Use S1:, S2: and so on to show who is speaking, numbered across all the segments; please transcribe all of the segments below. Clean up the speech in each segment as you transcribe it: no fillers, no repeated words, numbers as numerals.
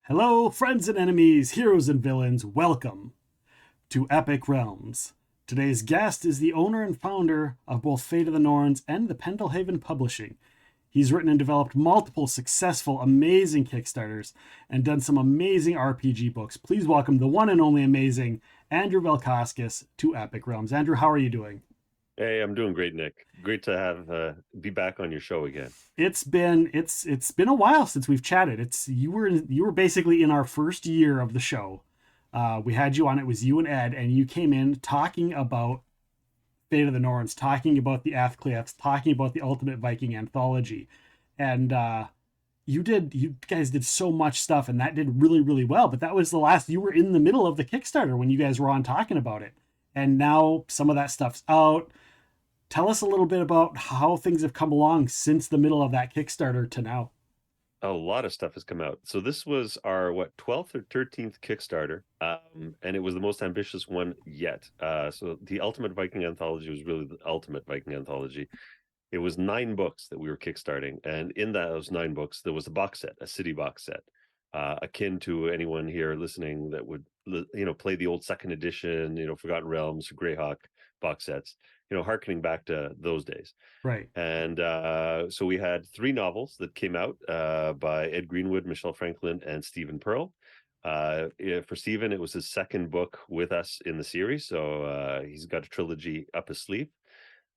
S1: Hello, friends and enemies, heroes and villains, welcome to Epic Realms. Today's guest is the owner and founder of both Fate of the Norns and the Pendlehaven Publishing. He's written and developed multiple successful, amazing Kickstarters and done some amazing RPG books. Please welcome the one and only amazing Andrew Valkauskas to Epic Realms. Andrew, how are you doing?
S2: Hey, I'm doing great, Nick. Great to have be back on your show again.
S1: It's been a while since we've chatted. It's you were basically in our first year of the show. We had you on. It was you and Ed, and you came in talking about Fate of the Norns, talking about the Ath Cliath, talking about the Ultimate Viking anthology, and you guys did so much stuff, and that did really really well. But that was the last. You were in the middle of the Kickstarter when you guys were on talking about it, and now some of that stuff's out. Tell us a little bit about how things have come along since the middle of that Kickstarter to now.
S2: A lot of stuff has come out. So this was our 12th or 13th Kickstarter, and it was the most ambitious one yet. So the Ultimate Viking Anthology was really the Ultimate Viking Anthology. It was 9 books that we were kickstarting, and in those 9 books there was a box set, a city box set, akin to anyone here listening that would play the old second edition, Forgotten Realms, Greyhawk box sets, harkening back to those days.
S1: Right.
S2: And so we had 3 novels that came out by Ed Greenwood, Michelle Franklin, and Stephen Pearl. For Stephen, it was his second book with us in the series, so he's got a trilogy up his sleeve.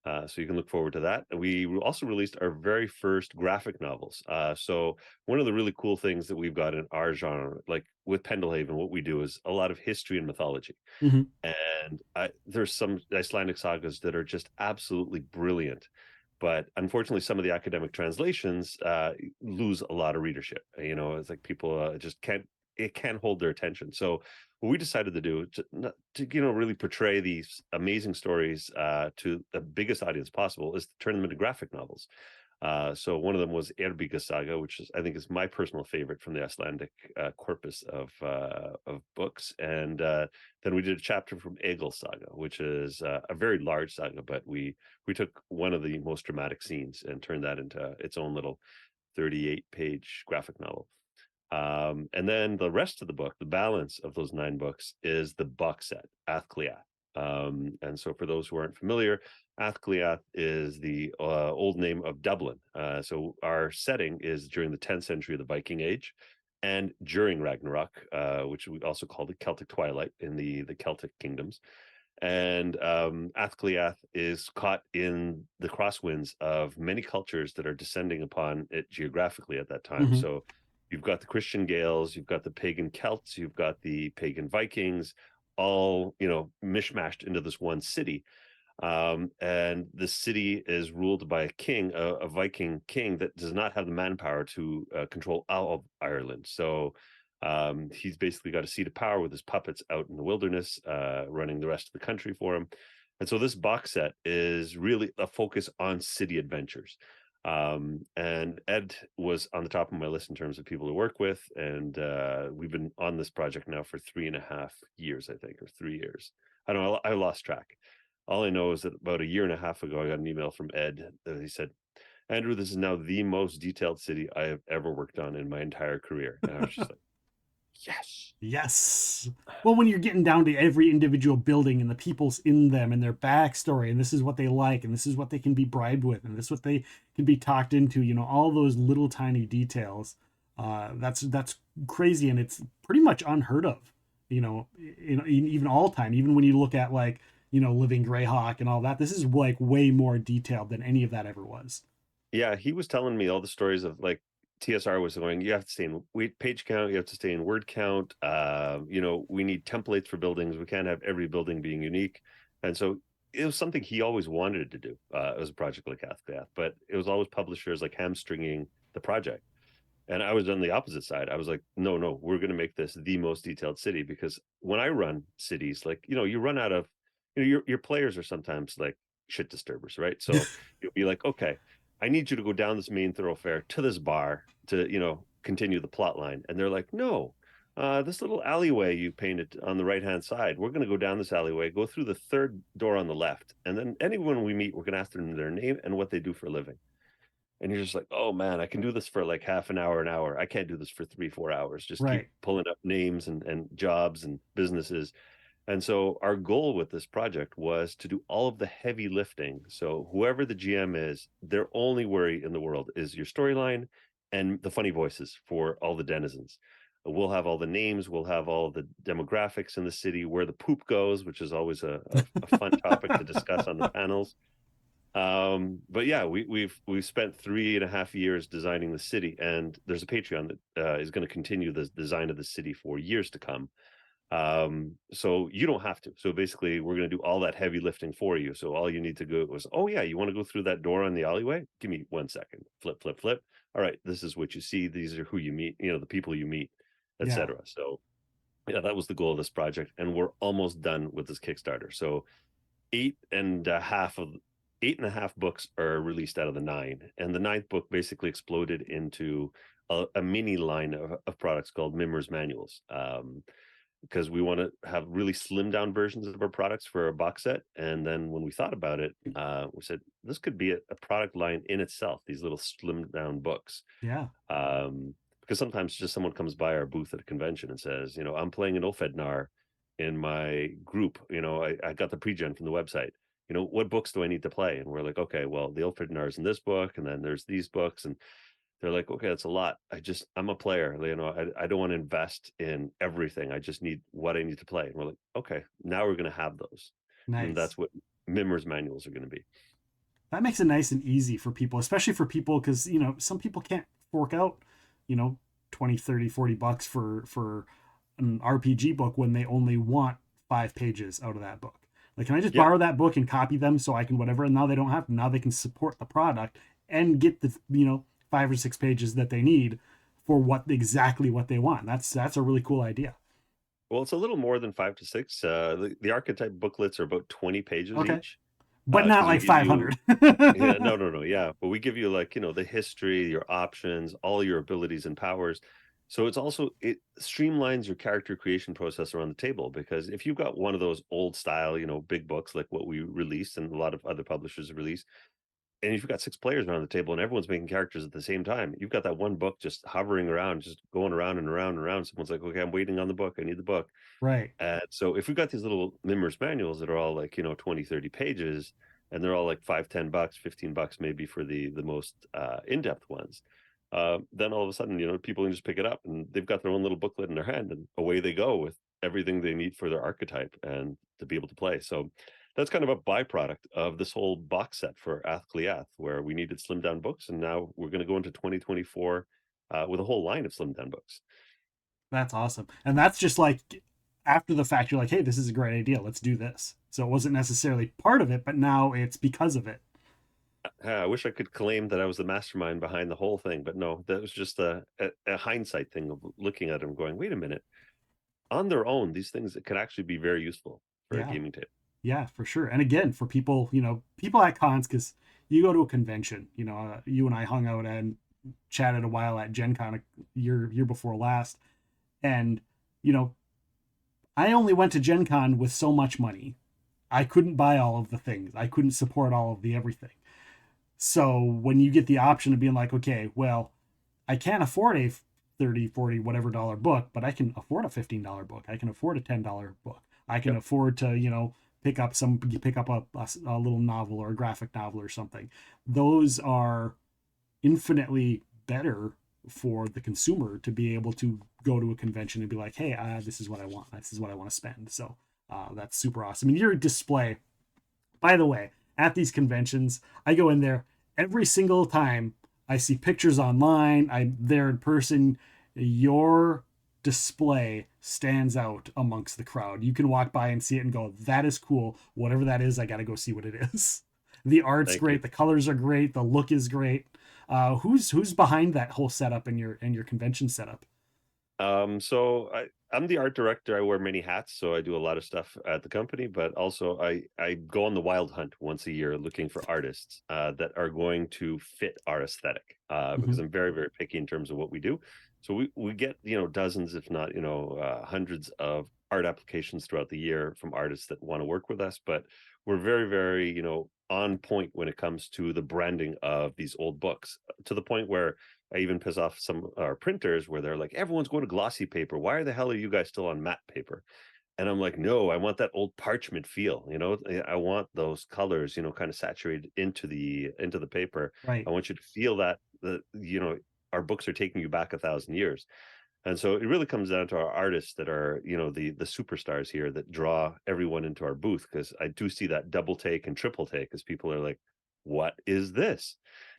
S2: So you can look forward to that. We also released our very first graphic novels. So one of the really cool things that we've got in our genre, like with Pendlehaven, what we do is a lot of history and mythology.
S1: Mm-hmm.
S2: And there's some Icelandic sagas that are just absolutely brilliant. But unfortunately, some of the academic translations lose a lot of readership. It's like people just can't hold their attention. So what we decided to do to really portray these amazing stories to the biggest audience possible is to turn them into graphic novels. So one of them was Erbiga Saga, which I think is my personal favorite from the Icelandic corpus of books, and then we did a chapter from Egil Saga, which is a very large saga, but we took one of the most dramatic scenes and turned that into its own little 38-page graphic novel. And then the rest of the book, the balance of those 9 books, is the box set, Ath Cliath. And so for those who aren't familiar, Ath Cliath is the old name of Dublin. So our setting is during the 10th century of the Viking Age and during Ragnarok, which we also call the Celtic Twilight in the Celtic kingdoms. And Ath Cliath is caught in the crosswinds of many cultures that are descending upon it geographically at that time.
S1: Mm-hmm.
S2: So you've got the Christian Gaels, you've got the pagan Celts, you've got the pagan Vikings, all mishmashed into this one city. And the city is ruled by a king, a Viking king that does not have the manpower to control all of Ireland. So he's basically got a seat of power with his puppets out in the wilderness, running the rest of the country for him. And so this box set is really a focus on city adventures. And Ed was on the top of my list in terms of people to work with. And we've been on this project now for 3.5 years, I think, or 3 years. I don't know, I lost track. All I know is that about a year and a half ago, I got an email from Ed that he said, Andrew, this is now the most detailed city I have ever worked on in my entire career. And I was just like, yes.
S1: Yes. Well, when you're getting down to every individual building and the people's in them and their backstory, and this is what they like, and this is what they can be bribed with, and this is what they can be talked into, all those little tiny details. That's crazy, and it's pretty much unheard of. Even all time, even when you look at like Living Greyhawk and all that, this is like way more detailed than any of that ever was.
S2: Yeah, he was telling me all the stories of like TSR was going, you have to stay in page count, you have to stay in word count. We need templates for buildings. We can't have every building being unique. And so it was something he always wanted to do. It was a project like Ath Cliath, but it was always publishers like hamstringing the project. And I was on the opposite side. I was like, no, we're going to make this the most detailed city, because when I run cities, like, you run out of, your players are sometimes like shit disturbers, right? So you'll be like, okay, I need you to go down this main thoroughfare to this bar to, continue the plot line. And they're like, no, this little alleyway you painted on the right-hand side, we're going to go down this alleyway, go through the third door on the left. And then anyone we meet, we're going to ask them their name and what they do for a living. and you're just like, oh man, I can do this for like half an hour. I can't do this for 3 4 hours. Just keep
S1: Right.
S2: pulling up names and jobs and businesses. And so our goal with this project was to do all of the heavy lifting. So whoever the GM is, their only worry in the world is your storyline and the funny voices for all the denizens. We'll have all the names, we'll have all the demographics in the city, where the poop goes, which is always a fun topic to discuss on the panels. But yeah, we've spent 3.5 years designing the city, and there's a Patreon that is going to continue the design of the city for years to come. So you don't have to. So basically, we're going to do all that heavy lifting for you. So all you need to go was, oh yeah, you want to go through that door on the alleyway? Give me 1 second. Flip, flip, flip. All right, this is what you see. These are who you meet. You know, the people you meet,
S1: Yeah.
S2: etc. So yeah, that was the goal of this project, and we're almost done with this Kickstarter. So eight and a half of 8.5 books are released out of the nine, and the ninth book basically exploded into a mini line of products called Mimmer's Manuals. Because we want to have really slim down versions of our products for a box set. And then when we thought about it, we said this could be a product line in itself, these little slim down books.
S1: Yeah.
S2: Because sometimes just someone comes by our booth at a convention and says, you know, I'm playing an Ulfednar in my group. You know, I got the pre-gen from the website. You know, what books do I need to play? And we're like, okay, well, the Ulfednar is in this book, and then there's these books, and they're like, okay, that's a lot. I'm a player. You know, I don't want to invest in everything. I just need what I need to play. And we're like, okay, now we're going to have those. And
S1: Nice.
S2: that's what Mimmer's manuals are going to be.
S1: That makes it nice and easy for people, especially for people because, some people can't fork out, you know, 20, 30, 40 bucks for an RPG book when they only want 5 pages out of that book. Like, can I just
S2: Yeah.
S1: borrow that book and copy them so I can whatever? And now they don't have to. Now they can support the product and get the, 5 or 6 pages that they need for exactly what they want. That's a really cool idea.
S2: Well, it's a little more than 5 to 6. The archetype booklets are about 20 pages
S1: Okay.
S2: each.
S1: But not
S2: Because we
S1: like
S2: give you,
S1: 500.
S2: yeah, no, yeah. But we give you, like, you know, the history, your options, all your abilities and powers. So it streamlines your character creation process around the table, because if you've got one of those old style, you know, big books like what we released and a lot of other publishers release, and if you've got 6 players around the table and everyone's making characters at the same time, you've got that one book just hovering around, just going around and around and around. Someone's like, okay, I'm waiting on the book. I need the book.
S1: Right.
S2: And so if we've got these little Mimmer's manuals that are all like, you know, 20, 30 pages, and they're all like 5, 10 bucks, 15 bucks maybe for the most in-depth ones, then all of a sudden, you know, people can just pick it up and they've got their own little booklet in their hand, and away they go with everything they need for their archetype and to be able to play. So that's kind of a byproduct of this whole box set for Ath Cliath, where we needed slim down books, and now we're going to go into 2024 with a whole line of slim down books.
S1: That's awesome. And that's just like after the fact, you're like, hey, this is a great idea. Let's do this. So it wasn't necessarily part of it, but now it's because of it.
S2: I wish I could claim that I was the mastermind behind the whole thing, but no, that was just a hindsight thing of looking at them going, wait a minute, on their own, these things could actually be very useful for a
S1: Yeah.
S2: gaming table.
S1: Yeah, for sure. And again, for people, people at cons, because you go to a convention, you and I hung out and chatted a while at Gen Con a year before last. And, you know, I only went to Gen Con with so much money. I couldn't buy all of the things. I couldn't support all of the everything. So when you get the option of being like, okay, well, I can't afford a 30, 40, whatever dollar book, but I can afford a $15 book. I can afford a $10 book. I can
S2: Yep.
S1: afford to, pick up a little novel or a graphic novel or something. Those are infinitely better for the consumer to be able to go to a convention and be like, hey, this is what I want. This is what I want to spend. So that's super awesome. And your display, by the way, at these conventions, I go in there every single time. I see pictures online. I'm there in person. Your display stands out amongst the crowd. You can walk by and see it and go, that is cool. Whatever that is, I got to go see what it is. The art's
S2: Thank you.
S1: great. The colors are great. The look is great. Who's behind that whole setup in your convention setup?
S2: So I'm the art director. I wear many hats, so I do a lot of stuff at the company, but also I go on the wild hunt once a year looking for artists that are going to fit our aesthetic,
S1: Mm-hmm.
S2: because I'm very, very picky in terms of what we do. So we get, you know, dozens, if not, you know, hundreds of art applications throughout the year from artists that want to work with us, but we're very, very, you know, on point when it comes to the branding of these old books, to the point where I even piss off some of our printers where they're like, everyone's going to glossy paper. Why the hell are you guys still on matte paper? And I'm like, no, I want that old parchment feel. I want those colors, kind of saturated into the paper.
S1: Right.
S2: I want you to feel that our books are taking you back 1,000 years. And so it really comes down to our artists that are, the superstars here that draw everyone into our booth. Because I do see that double take and triple take, as people are like, what is this?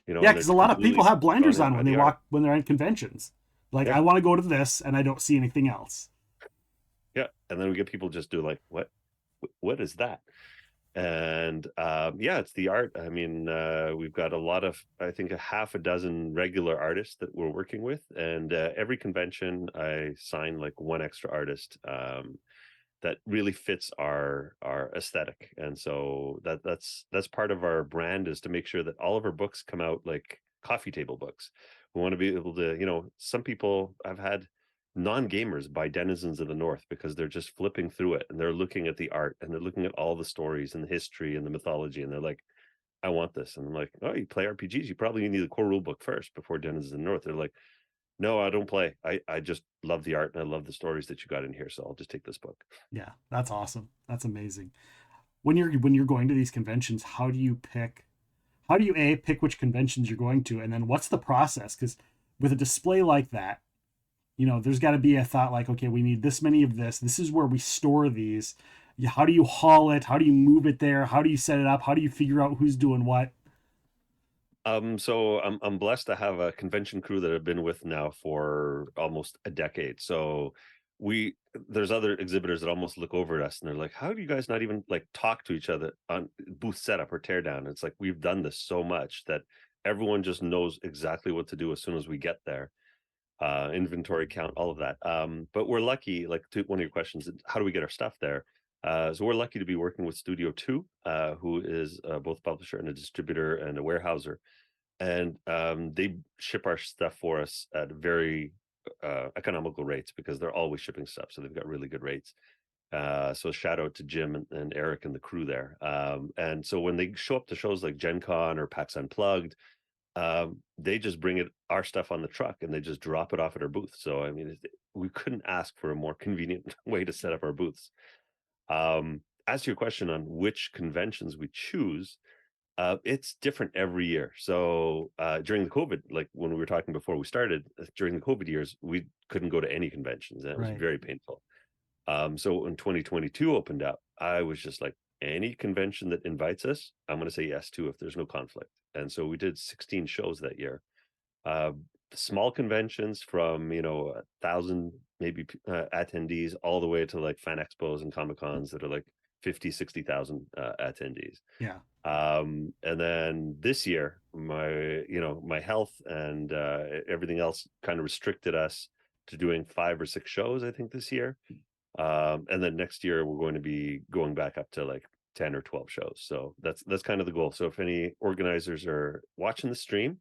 S1: Yeah,
S2: And
S1: because
S2: they're
S1: a lot of people
S2: completely
S1: have
S2: drawn
S1: blinders
S2: in
S1: on
S2: by
S1: when they
S2: the art.
S1: walk when they're in conventions. Like,
S2: Yeah.
S1: I want to go to this and I don't see anything else.
S2: Yeah. And then we get people just do like, what is that? And yeah, it's the art. I mean, we've got a lot of, I think, a half a dozen regular artists that we're working with, and every convention I sign like one extra artist that really fits our aesthetic. And so that's part of our brand, is to make sure that all of our books come out like coffee table books. We want to be able to, some people I've had non-gamers buy Denizens of the North because they're just flipping through it and they're looking at the art and they're looking at all the stories and the history and the mythology, and they're like, I want this. And I'm like, oh, you play RPGs, you probably need the core rule book first before Denizens of the North. They're like, no, I don't play. I just love the art and I love the stories that you got in here, so I'll just take this book.
S1: Yeah, that's awesome. That's amazing. When you're going to these conventions, how do you pick? How do you pick which conventions you're going to, and then what's the process? Because with a display like that, there's got to be a thought like, okay, we need this many of this. This is where we store these. How do you haul it? How do you move it there? How do you set it up? How do you figure out who's doing what?
S2: So I'm blessed to have a convention crew that I've been with now for almost a decade. So we there's other exhibitors that almost look over at us and they're like, how do you guys not even like talk to each other on booth setup or tear down? It's like we've done this so much that everyone just knows exactly what to do as soon as we get there. Inventory count, all of that. But we're lucky, like, to one of your questions, how do we get our stuff there? So we're lucky to be working with Studio 2, who is both a publisher and a distributor and a warehouser. And they ship our stuff for us at very economical rates because they're always shipping stuff. So they've got really good rates. So shout out to Jim and Eric and the crew there. And so when they show up to shows like Gen Con or PAX Unplugged, they just bring our stuff on the truck and they just drop it off at our booth. So I mean, we couldn't ask for a more convenient way to set up our booths. As to your question on which conventions we choose, it's different every year. So during the COVID, like when we were talking before we started, during the COVID years, we couldn't go to any conventions, and it was
S1: Right.
S2: very painful. So when 2022 opened up, I was just like, any convention that invites us, I'm going to say yes to if there's no conflict. And so we did 16 shows that year. Uh, Small conventions from 1,000 maybe attendees all the way to like fan expos and comic cons that are like 50, 60,000 attendees.
S1: Yeah.
S2: And then this year, my health and everything else kind of restricted us to doing 5 or 6 shows, I think, this year. And then next year we're going to be going back up to like 10 or 12 shows. So that's kind of the goal. So if any organizers are watching the stream,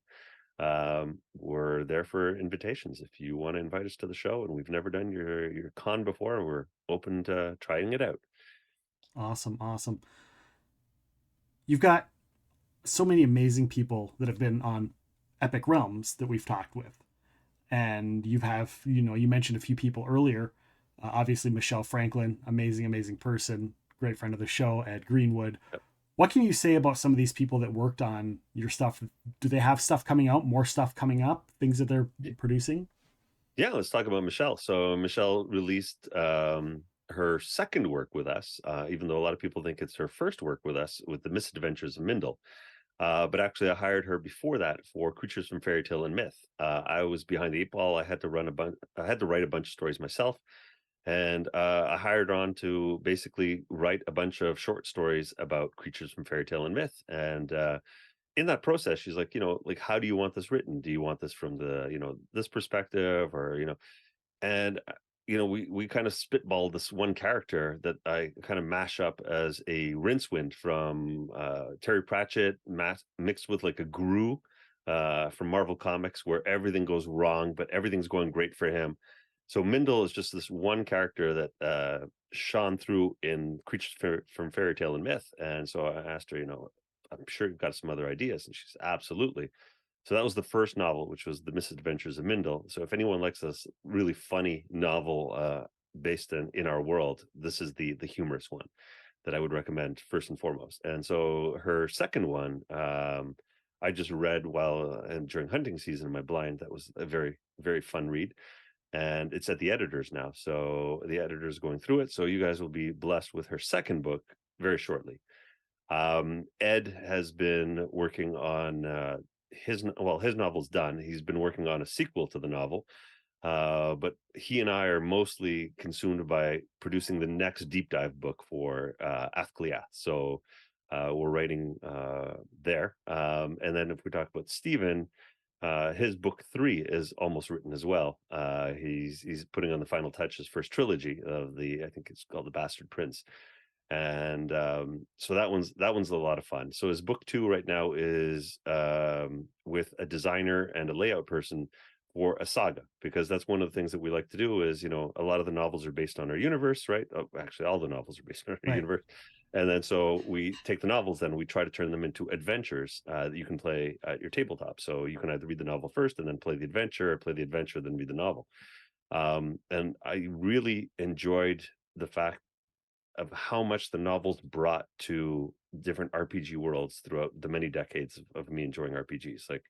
S2: we're there for invitations. If you want to invite us to the show and we've never done your con before, we're open to trying it out.
S1: Awesome. Awesome. You've got so many amazing people that have been on Epic Realms that we've talked with. And you mentioned a few people earlier. Obviously, Michelle Franklin, amazing, amazing person, great friend of the show, Ed Greenwood. What can you say about some of these people that worked on your stuff? Do they have stuff coming out, more stuff coming up, things that they're producing?
S2: Yeah, let's talk about Michelle. So Michelle released her second work with us, even though a lot of people think it's her first work with us, with the Misadventures of Mindle. But actually, I hired her before that for Creatures from Fairy Tale and Myth. I was behind the eight ball. I had to I had to write a bunch of stories myself, and I hired her on to basically write a bunch of short stories about creatures from fairy tale and myth. And in that process, she's like, like, how do you want this written? Do you want this from the, this perspective, or and we kind of spitballed this one character that I kind of mash up as a Rincewind from Terry Pratchett, mixed with like a Gru from Marvel Comics, where everything goes wrong, but everything's going great for him. So Mindle is just this one character that shone through in Creatures from Fairy Tale and Myth. And so I asked her, I'm sure you've got some other ideas. And she said, absolutely. So that was the first novel, which was The Misadventures of Mindel. So if anyone likes this really funny novel based in our world, this is the humorous one that I would recommend first and foremost. And so her second one, I just read while and during hunting season in my blind. That was a very, very fun read. And it's at the editors now. So the editor's going through it. So you guys will be blessed with her second book very shortly. Ed has been working on his novel's done. He's been working on a sequel to the novel, but he and I are mostly consumed by producing the next deep dive book for Ath Cliath. So we're writing there. And then if we talk about Stephen, his book 3 is almost written as well. He's putting on the final touches for his trilogy of I think it's called The Bastard Prince. And so that one's a lot of fun. So his book 2 right now is with a designer and a layout person for a saga, because that's one of the things that we like to do is, a lot of the novels are based on our universe, right? Oh, actually, all the novels are based on our
S1: Right.
S2: universe. And then so we take the novels, then we try to turn them into adventures that you can play at your tabletop. So you can either read the novel first and then play the adventure, or play the adventure, then read the novel. And I really enjoyed the fact of how much the novels brought to different RPG worlds throughout the many decades of me enjoying RPGs. Like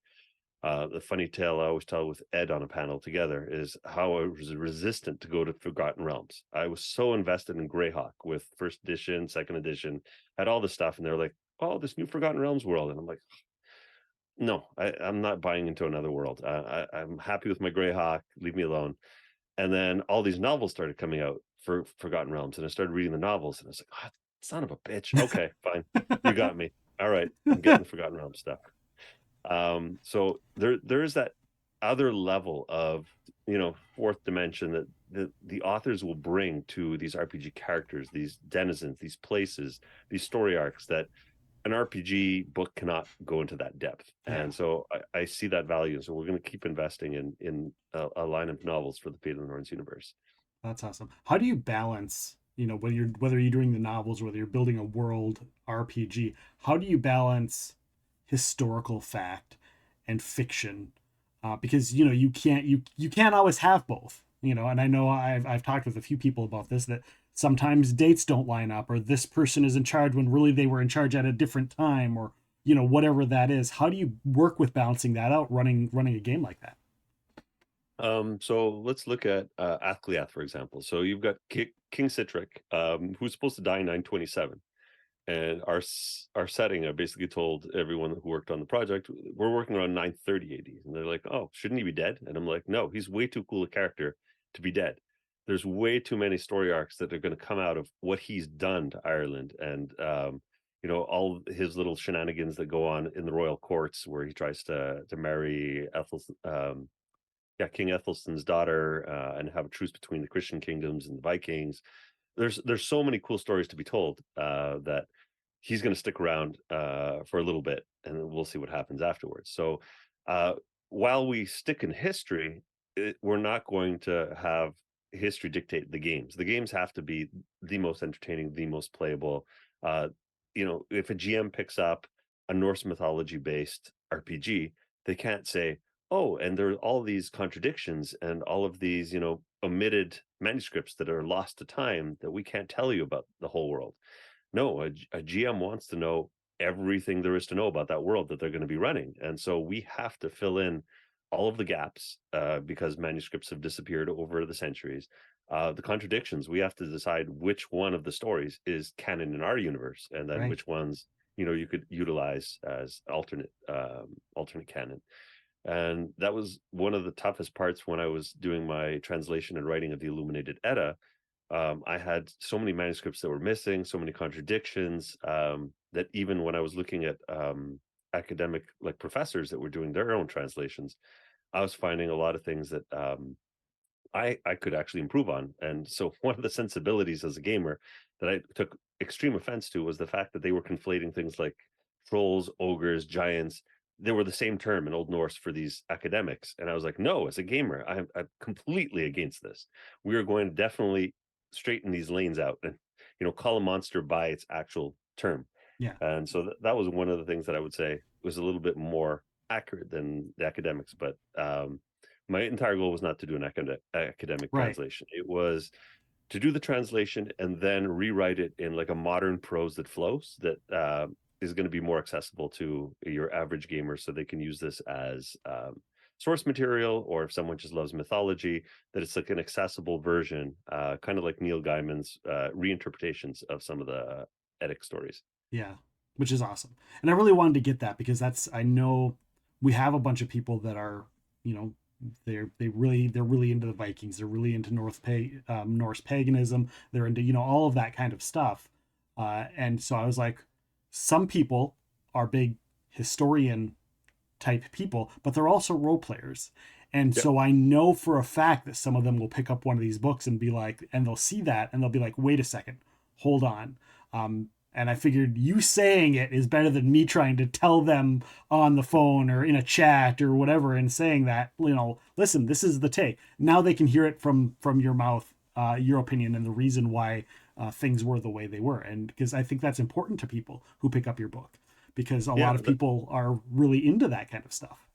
S2: the funny tale I always tell with Ed on a panel together is how I was resistant to go to Forgotten Realms. I was so invested in Greyhawk with first edition, second edition, had all this stuff, and they're like, "Oh, this new Forgotten Realms world," and I'm like, "No, I'm not buying into another world. I'm happy with my Greyhawk. Leave me alone." And then all these novels started coming out for Forgotten Realms, and I started reading the novels, and I was like, "Oh, son of a bitch. Okay, fine, you got me. All right, I'm getting the Forgotten Realms stuff." So there is that other level of fourth dimension that the authors will bring to these RPG characters, these denizens, these places, these story arcs that an RPG book cannot go into that depth.
S1: Yeah.
S2: And so I see that value. So we're going to keep investing in a line of novels for the Fate of the Norns universe.
S1: That's awesome. How do you balance, whether you're doing the novels, whether you're building a world RPG, how do you balance historical fact and fiction? Because you can't always have both. And I know I've talked with a few people about this, that sometimes dates don't line up, or this person is in charge when really they were in charge at a different time, or whatever that is. How do you work with balancing that out, running a game like that?
S2: So let's look at Ath Cliath, for example. So you've got King Citric, who's supposed to die in 927. And our setting, I basically told everyone who worked on the project, we're working around 930 AD. And they're like, "Oh, shouldn't he be dead?" And I'm like, "No, he's way too cool a character to be dead. There's way too many story arcs that are going to come out of what he's done to Ireland, and all his little shenanigans that go on in the royal courts, where he tries to marry King Ethelstan's daughter, and have a truce between the Christian kingdoms and the Vikings. There's so many cool stories to be told that he's going to stick around for a little bit, and then we'll see what happens afterwards. So uh, while we stick in history, we're not going to have history dictate the games. The games have to be the most entertaining, the most playable. Uh, if a GM picks up a Norse mythology based RPG, they can't say, "Oh, and there are all these contradictions and all of these, omitted manuscripts that are lost to time that we can't tell you about the whole world." No, a GM wants to know everything there is to know about that world that they're going to be running. And so we have to fill in all of the gaps because manuscripts have disappeared over the centuries. The contradictions, we have to decide which one of the stories is canon in our universe, and then
S1: Right.
S2: which ones you could utilize as alternate canon. And that was one of the toughest parts when I was doing my translation and writing of the Illuminated Edda. I had so many manuscripts that were missing, so many contradictions, that even when I was looking at academic like professors that were doing their own translations, I was finding a lot of things that I could actually improve on. And so one of the sensibilities as a gamer that I took extreme offense to was the fact that they were conflating things like trolls, ogres, giants. They were the same term in Old Norse for these academics. And I was like, no, as a gamer, I'm completely against this. We are going to definitely straighten these lanes out and call a monster by its actual term.
S1: Yeah.
S2: And so that was one of the things that I would say was a little bit more accurate than the academics. But my entire goal was not to do an academic
S1: Right.
S2: translation. It was to do the translation and then rewrite it in like a modern prose that flows, that is going to be more accessible to your average gamer, so they can use this as source material, or if someone just loves mythology, that it's like an accessible version, kind of like Neil Gaiman's reinterpretations of some of the Eddic stories.
S1: Yeah, which is awesome. And I really wanted to get that because I know we have a bunch of people that are, you know, they're really into the Vikings. They're really into Norse paganism. They're into, all of that kind of stuff. And so I was like, some people are big historian type people, but they're also role players. And
S2: Yep.
S1: so I know for a fact that some of them will pick up one of these books and be like, and they'll see that and they'll be like, wait a second, hold on. And I figured you saying it is better than me trying to tell them on the phone or in a chat or whatever and saying that, listen, this is the take. Now they can hear it from your mouth, your opinion and the reason why things were the way they were. And because I think that's important to people who pick up your book because a
S2: Yeah,
S1: lot of people are really into that kind of stuff.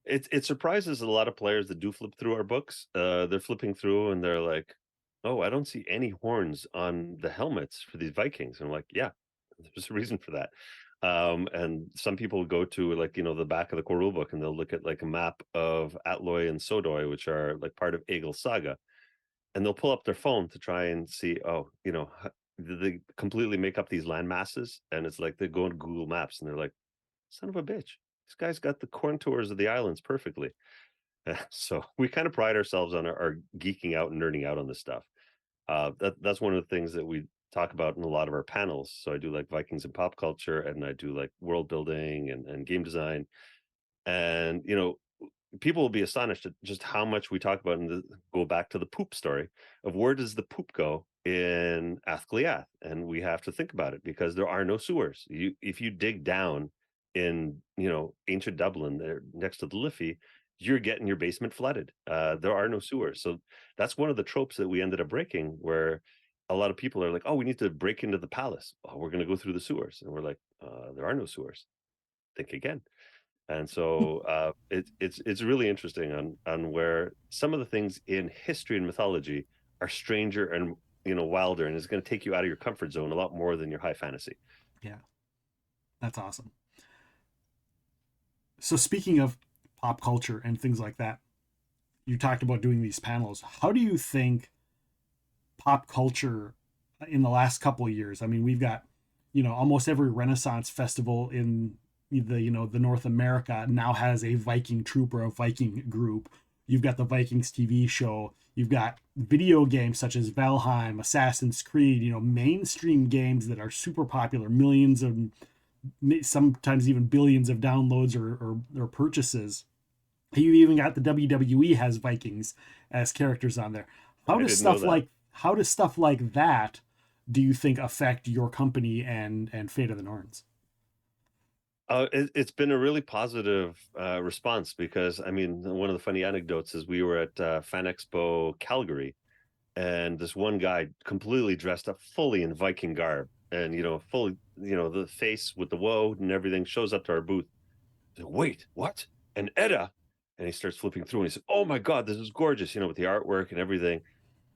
S2: it surprises a lot of players that do flip through our books. They're flipping through and they're like, "Oh, I don't see any horns on the helmets for these Vikings." And I'm like, "Yeah, there's a reason for that." And some people go to, like, the back of the core rule book and they'll look at like a map of Atloy and Sodoi, which are like part of Egil's saga, and they'll pull up their phone to try and see, oh, they completely make up these land masses, and it's like they go into Google Maps and they're like, son of a bitch, this guy's got the contours of the islands perfectly. So we kind of pride ourselves on our geeking out and nerding out on this stuff. That's one of the things that we talk about in a lot of our panels. So I do like Vikings and pop culture, and I do like world building and game design. And people will be astonished at just how much we talk about, and go back to the poop story of where does the poop go in Ath Cliath. And we have to think about it because there are no sewers. If you dig down in ancient Dublin there next to the Liffey, you're getting your basement flooded. There are no sewers. So that's one of the tropes that we ended up breaking, where a lot of people are like, oh, we need to break into the palace. Oh, we're going to go through the sewers. And we're like, there are no sewers. Think again. And so it's really interesting on where some of the things in history and mythology are stranger and wilder, and it's going to take you out of your comfort zone a lot more than your high fantasy.
S1: Yeah, that's awesome. So speaking of pop culture and things like that, you talked about doing these panels. How do you think pop culture in the last couple of years? I mean, we've got, almost every Renaissance festival in the North America now has a Viking troop or a Viking group. You've got the Vikings TV show. You've got video games such as Valheim, Assassin's Creed, mainstream games that are super popular, millions of, sometimes even billions of downloads or purchases. You even got the WWE has Vikings as characters on there. How
S2: I
S1: does
S2: didn't know
S1: stuff
S2: that.
S1: like how does stuff like that do you think affect your company and Fate of the Norns?
S2: It's been a really positive response, because I mean, one of the funny anecdotes is we were at Fan Expo Calgary, and this one guy completely dressed up fully in Viking garb, and fully, the face with the woe and everything, shows up to our booth. Like, wait, what? An Edda? And he starts flipping through and he said, oh my God, this is gorgeous, with the artwork and everything.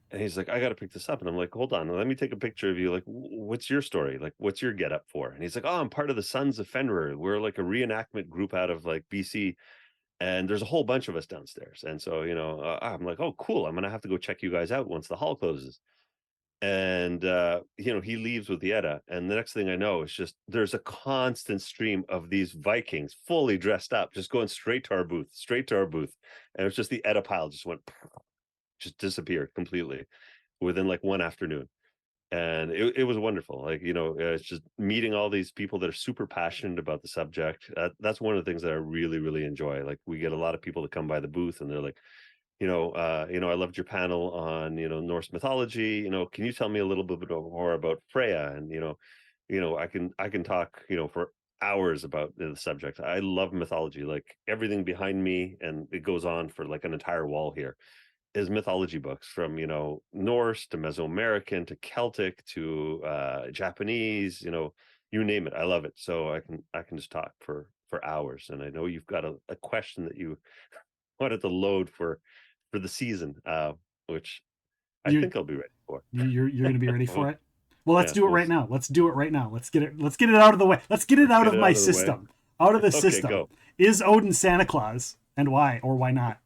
S2: And he's like, I got to pick this up. And I'm like, hold on, let me take a picture of you. Like, what's your story? Like, what's your get up for? And he's like, oh, I'm part of the Sons of Fenrir. We're like a reenactment group out of like BC. And there's a whole bunch of us downstairs. And so, I'm like, oh, cool. I'm going to have to go check you guys out once the hall closes. And he leaves with the Edda, and the next thing I know is just there's a constant stream of these Vikings fully dressed up just going straight to our booth. And it's just the Edda pile just disappeared completely within like one afternoon. And it was wonderful. Like, it's just meeting all these people that are super passionate about the subject. That's one of the things that I really, really enjoy. Like, we get a lot of people to come by the booth and they're like, I loved your panel on, Norse mythology. Can you tell me a little bit more about Freya? And I can talk, for hours about the subject. I love mythology, like everything behind me, and it goes on for like an entire wall here is mythology books, from Norse to Mesoamerican to Celtic to Japanese, you name it. I love it. So I can just talk for hours. And I know you've got a question that you wanted to load for the season, which I
S1: You
S2: think I'll be ready for.
S1: you're gonna be ready for it. Well, let's
S2: Yeah,
S1: do it
S2: we'll
S1: right now. Let's do it right now. Let's get it out of the way. Let's get it
S2: let's
S1: out
S2: get
S1: of
S2: it
S1: my
S2: out of the way.
S1: system. Out of the
S2: Okay,
S1: system.
S2: go.
S1: Is Odin Santa Claus, and why or why not?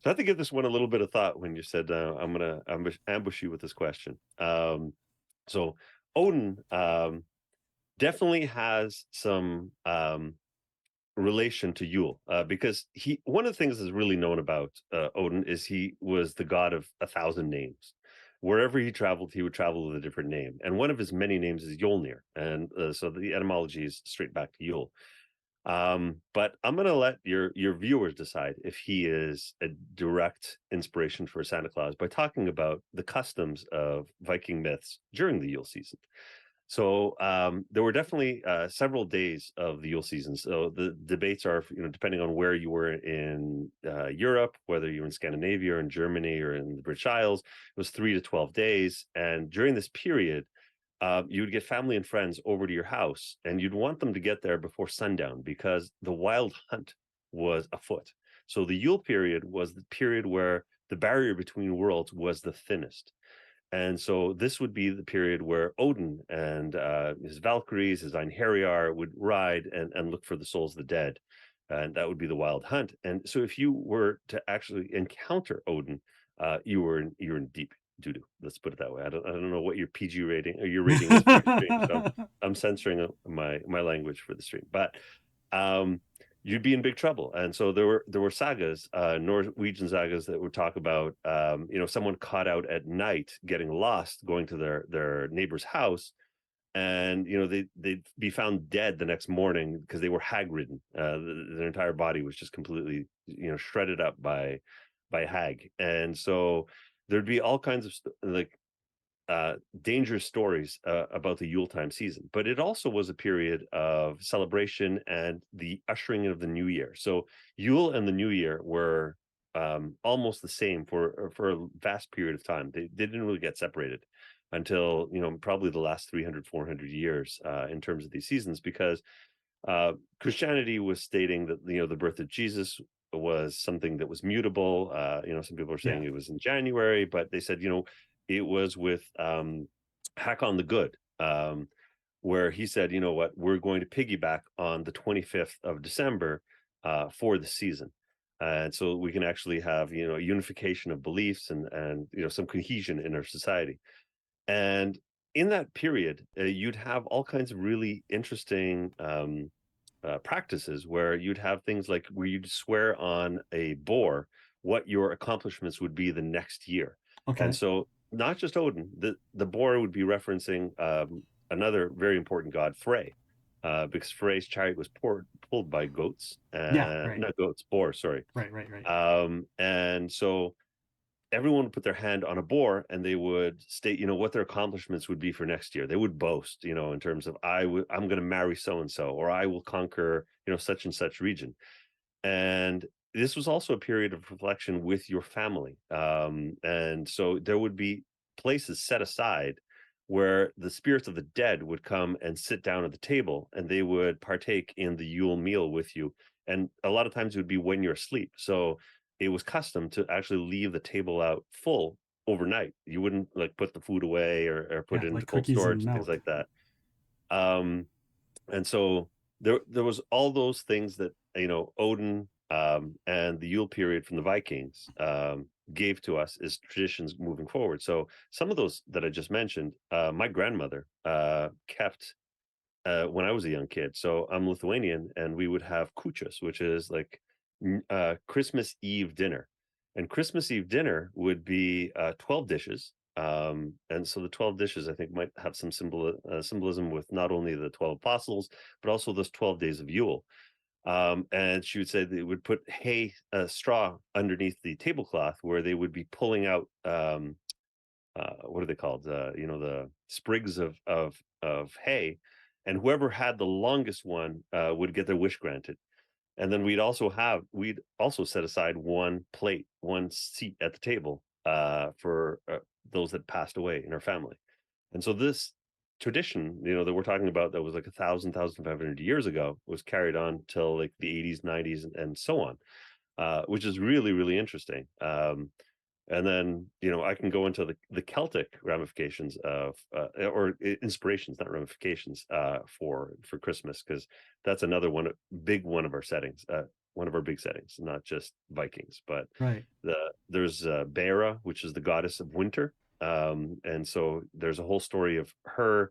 S2: So I have to give this one a little bit of thought when you said I'm gonna ambush you with this question. So Odin definitely has some relation to Yule, because he one of the things that's really known about Odin is he was the god of 1,000 names. Wherever he traveled, he would travel with a different name, and one of his many names is Yulnir, and so the etymology is straight back to Yule. But I'm going to let your viewers decide if he is a direct inspiration for Santa Claus by talking about the customs of Viking myths during the Yule season. So there were definitely several days of the Yule season. So the debates are, depending on where you were in Europe, whether you were in Scandinavia or in Germany or in the British Isles, it was 3 to 12 days. And during this period, you would get family and friends over to your house, and you'd want them to get there before sundown because the wild hunt was afoot. So the Yule period was the period where the barrier between worlds was the thinnest. And so this would be the period where Odin and his Valkyries, his Einherjar, would ride and look for the souls of the dead. And that would be the wild hunt. And so if you were to actually encounter Odin, you were in deep doo doo. Let's put it that way. I don't know what your PG rating or your rating is for your stream. So I'm censoring my language for the stream. But um, you'd be in big trouble. And so there were sagas, Norwegian sagas that would talk about someone caught out at night getting lost, going to their neighbor's house, and they'd be found dead the next morning because they were hag ridden. Their entire body was just completely shredded up by hag. And so there'd be all kinds of like dangerous stories about the Yuletime season, but it also was a period of celebration and the ushering of the new year. So Yule and the New Year were almost the same for a vast period of time. They didn't really get separated until probably the last 300, 400 years in terms of these seasons, because Christianity was stating that the birth of Jesus was something that was mutable. Some people are
S1: Yeah.
S2: saying it was in January, but they said it was with Hakon the Good, where he said, you know what, we're going to piggyback on the 25th of December for the season. And so we can actually have unification of beliefs and some cohesion in our society. And in that period, you'd have all kinds of really interesting practices where you'd have things like where you'd swear on a boar what your accomplishments would be the next year. And
S1: Okay.
S2: so not just Odin, the boar would be referencing another very important god, Frey, because Frey's chariot was pulled by goats,
S1: Yeah. Right.
S2: not goats, boar, sorry.
S1: Right. Right. Right.
S2: And so everyone would put their hand on a boar and they would state what their accomplishments would be for next year. They would boast in terms of I'm going to marry so and so, or I will conquer such and such region. And this was also a period of reflection with your family, and so there would be places set aside where the spirits of the dead would come and sit down at the table and they would partake in the Yule meal with you. And a lot of times it would be when you're asleep, so it was custom to actually leave the table out full overnight. You wouldn't like put the food away or put
S1: Yeah.
S2: it into
S1: Like
S2: cold
S1: cookies and
S2: storage and things
S1: milk.
S2: like that. um and so there was all those things that Odin and the Yule period from the Vikings gave to us as traditions moving forward. So some of those that I just mentioned, my grandmother kept when I was a young kid. So I'm Lithuanian, and we would have kuchas, which is like Christmas Eve dinner. And Christmas Eve dinner would be 12 dishes. And so the 12 dishes, I think, might have some symbolism with not only the 12 apostles, but also those 12 days of Yule. And she would say they would put hay, straw underneath the tablecloth where they would be pulling out what are they called? The sprigs of hay, and whoever had the longest one would get their wish granted. And then we'd also set aside one plate, one seat at the table for those that passed away in our family. And so this tradition, that we're talking about that was like 1,500 years ago was carried on till like the 80s, 90s, and so on, which is really, really interesting. And then, I can go into the Celtic ramifications of, or inspirations, not ramifications, for Christmas, because that's another big one of our settings, one of our big settings, not just Vikings, but
S1: Right.
S2: there's Bera, which is the goddess of winter. And so there's a whole story of her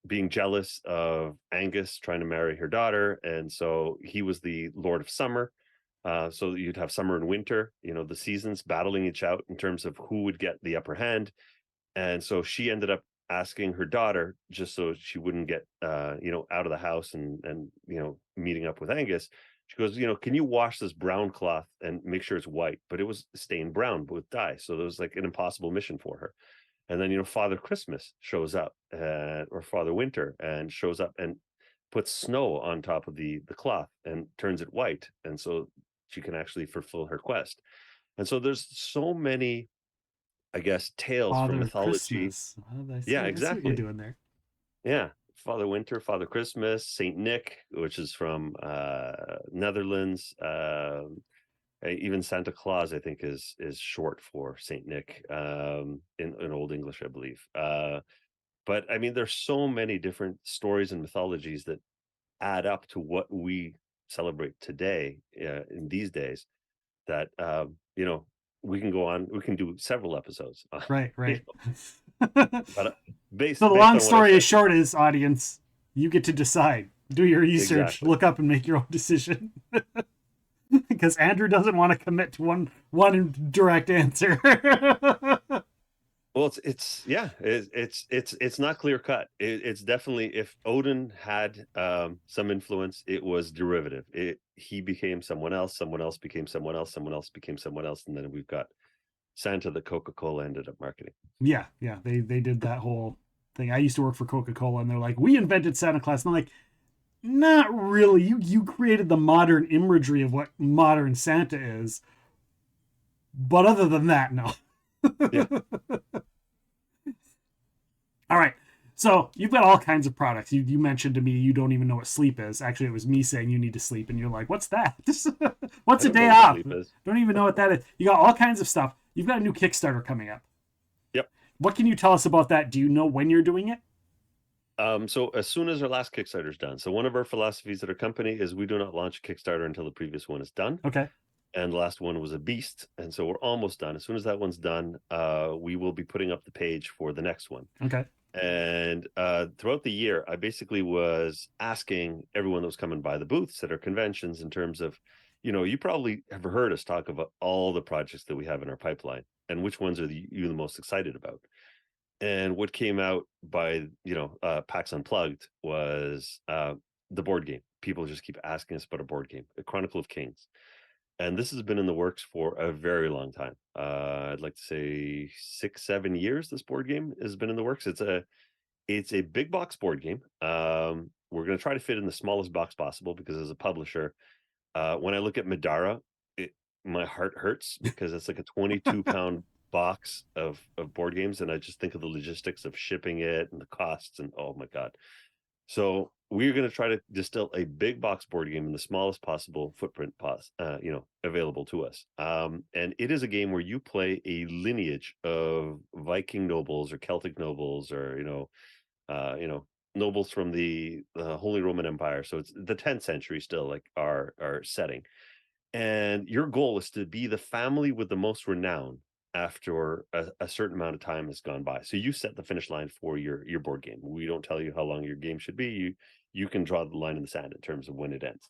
S2: being jealous of Angus trying to marry her daughter. And so he was the Lord of Summer. So you'd have summer and winter, the seasons battling each out in terms of who would get the upper hand. And so she ended up asking her daughter, just so she wouldn't get, out of the house and meeting up with Angus. She goes, can you wash this brown cloth and make sure it's white? But it was stained brown with dye. So there was like an impossible mission for her. And then, Father Christmas shows up, or Father Winter, and shows up and puts snow on top of the cloth and turns it white. And so she can actually fulfill her quest. And so there's so many, I guess, tales from
S1: Father
S2: mythology.
S1: Christmas. Well, I see.
S2: Yeah,
S1: I see what you're
S2: exactly.
S1: doing there.
S2: Yeah. Father Winter, Father Christmas, Saint Nick, which is from Netherlands. Even Santa Claus, I think, is short for Saint Nick, in Old English, I believe. But I mean, there's so many different stories and mythologies that add up to what we celebrate today, in these days, that, we can go on. We can do several episodes.
S1: Right,
S2: You
S1: right.
S2: know,
S1: So
S2: but
S1: the
S2: based
S1: long
S2: on what I
S1: story is
S2: said,
S1: short is, audience, you get to decide. Do your research,
S2: exactly.
S1: look up and make your own decision. Because Andrew doesn't want to commit to one direct answer.
S2: Well, it's yeah, it's not clear cut. It's definitely, if Odin had some influence, it was derivative. He became someone else became someone else, someone else became someone else, and then we've got Santa that Coca-Cola ended up marketing.
S1: Yeah, yeah, they did that whole thing. I used to work for Coca-Cola, and they're like, "We invented Santa Claus," and I'm like, "Not really. You created the modern imagery of what modern Santa is, but other than that, no."
S2: Yeah.
S1: All right. So you've got all kinds of products. You mentioned to me you don't even know what sleep is. Actually, it was me saying you need to sleep, and you're like, "What's that? What's
S2: I
S1: a
S2: don't know
S1: day
S2: what the
S1: off?"
S2: sleep is.
S1: Don't even know what that is. You got all kinds of stuff. You've got a new Kickstarter coming up.
S2: Yep.
S1: What can you tell us about that? Do you know when you're doing it?
S2: So as soon as our last Kickstarter is done, so one of our philosophies at our company is we do not launch a Kickstarter until the previous one is done.
S1: Okay.
S2: And the last one was a beast, and so we're almost done. As soon as that one's done, we will be putting up the page for the next one.
S1: Okay.
S2: And throughout the year, I basically was asking everyone that was coming by the booths at our conventions, in terms of, you probably have heard us talk about all the projects that we have in our pipeline, and which ones are you the most excited about. And what came out by, PAX Unplugged was the board game. People just keep asking us about a board game, the Chronicle of Kings. And this has been in the works for a very long time. I'd like to say 6-7 years. This board game has been in the works. It's a big box board game. We're going to try to fit in the smallest box possible, because as a publisher, when I look at Madara, my heart hurts, because it's like a 22-pound box of board games, and I just think of the logistics of shipping it and the costs, and oh my god. So we're going to try to distill a big box board game in the smallest possible footprint available to us. And it is a game where you play a lineage of Viking nobles or Celtic nobles, or nobles from the Holy Roman Empire. So it's the 10th century still, like our setting. And your goal is to be the family with the most renown after a certain amount of time has gone by. So you set the finish line for your board game. We don't tell you how long your game should be. You can draw the line in the sand in terms of when it ends.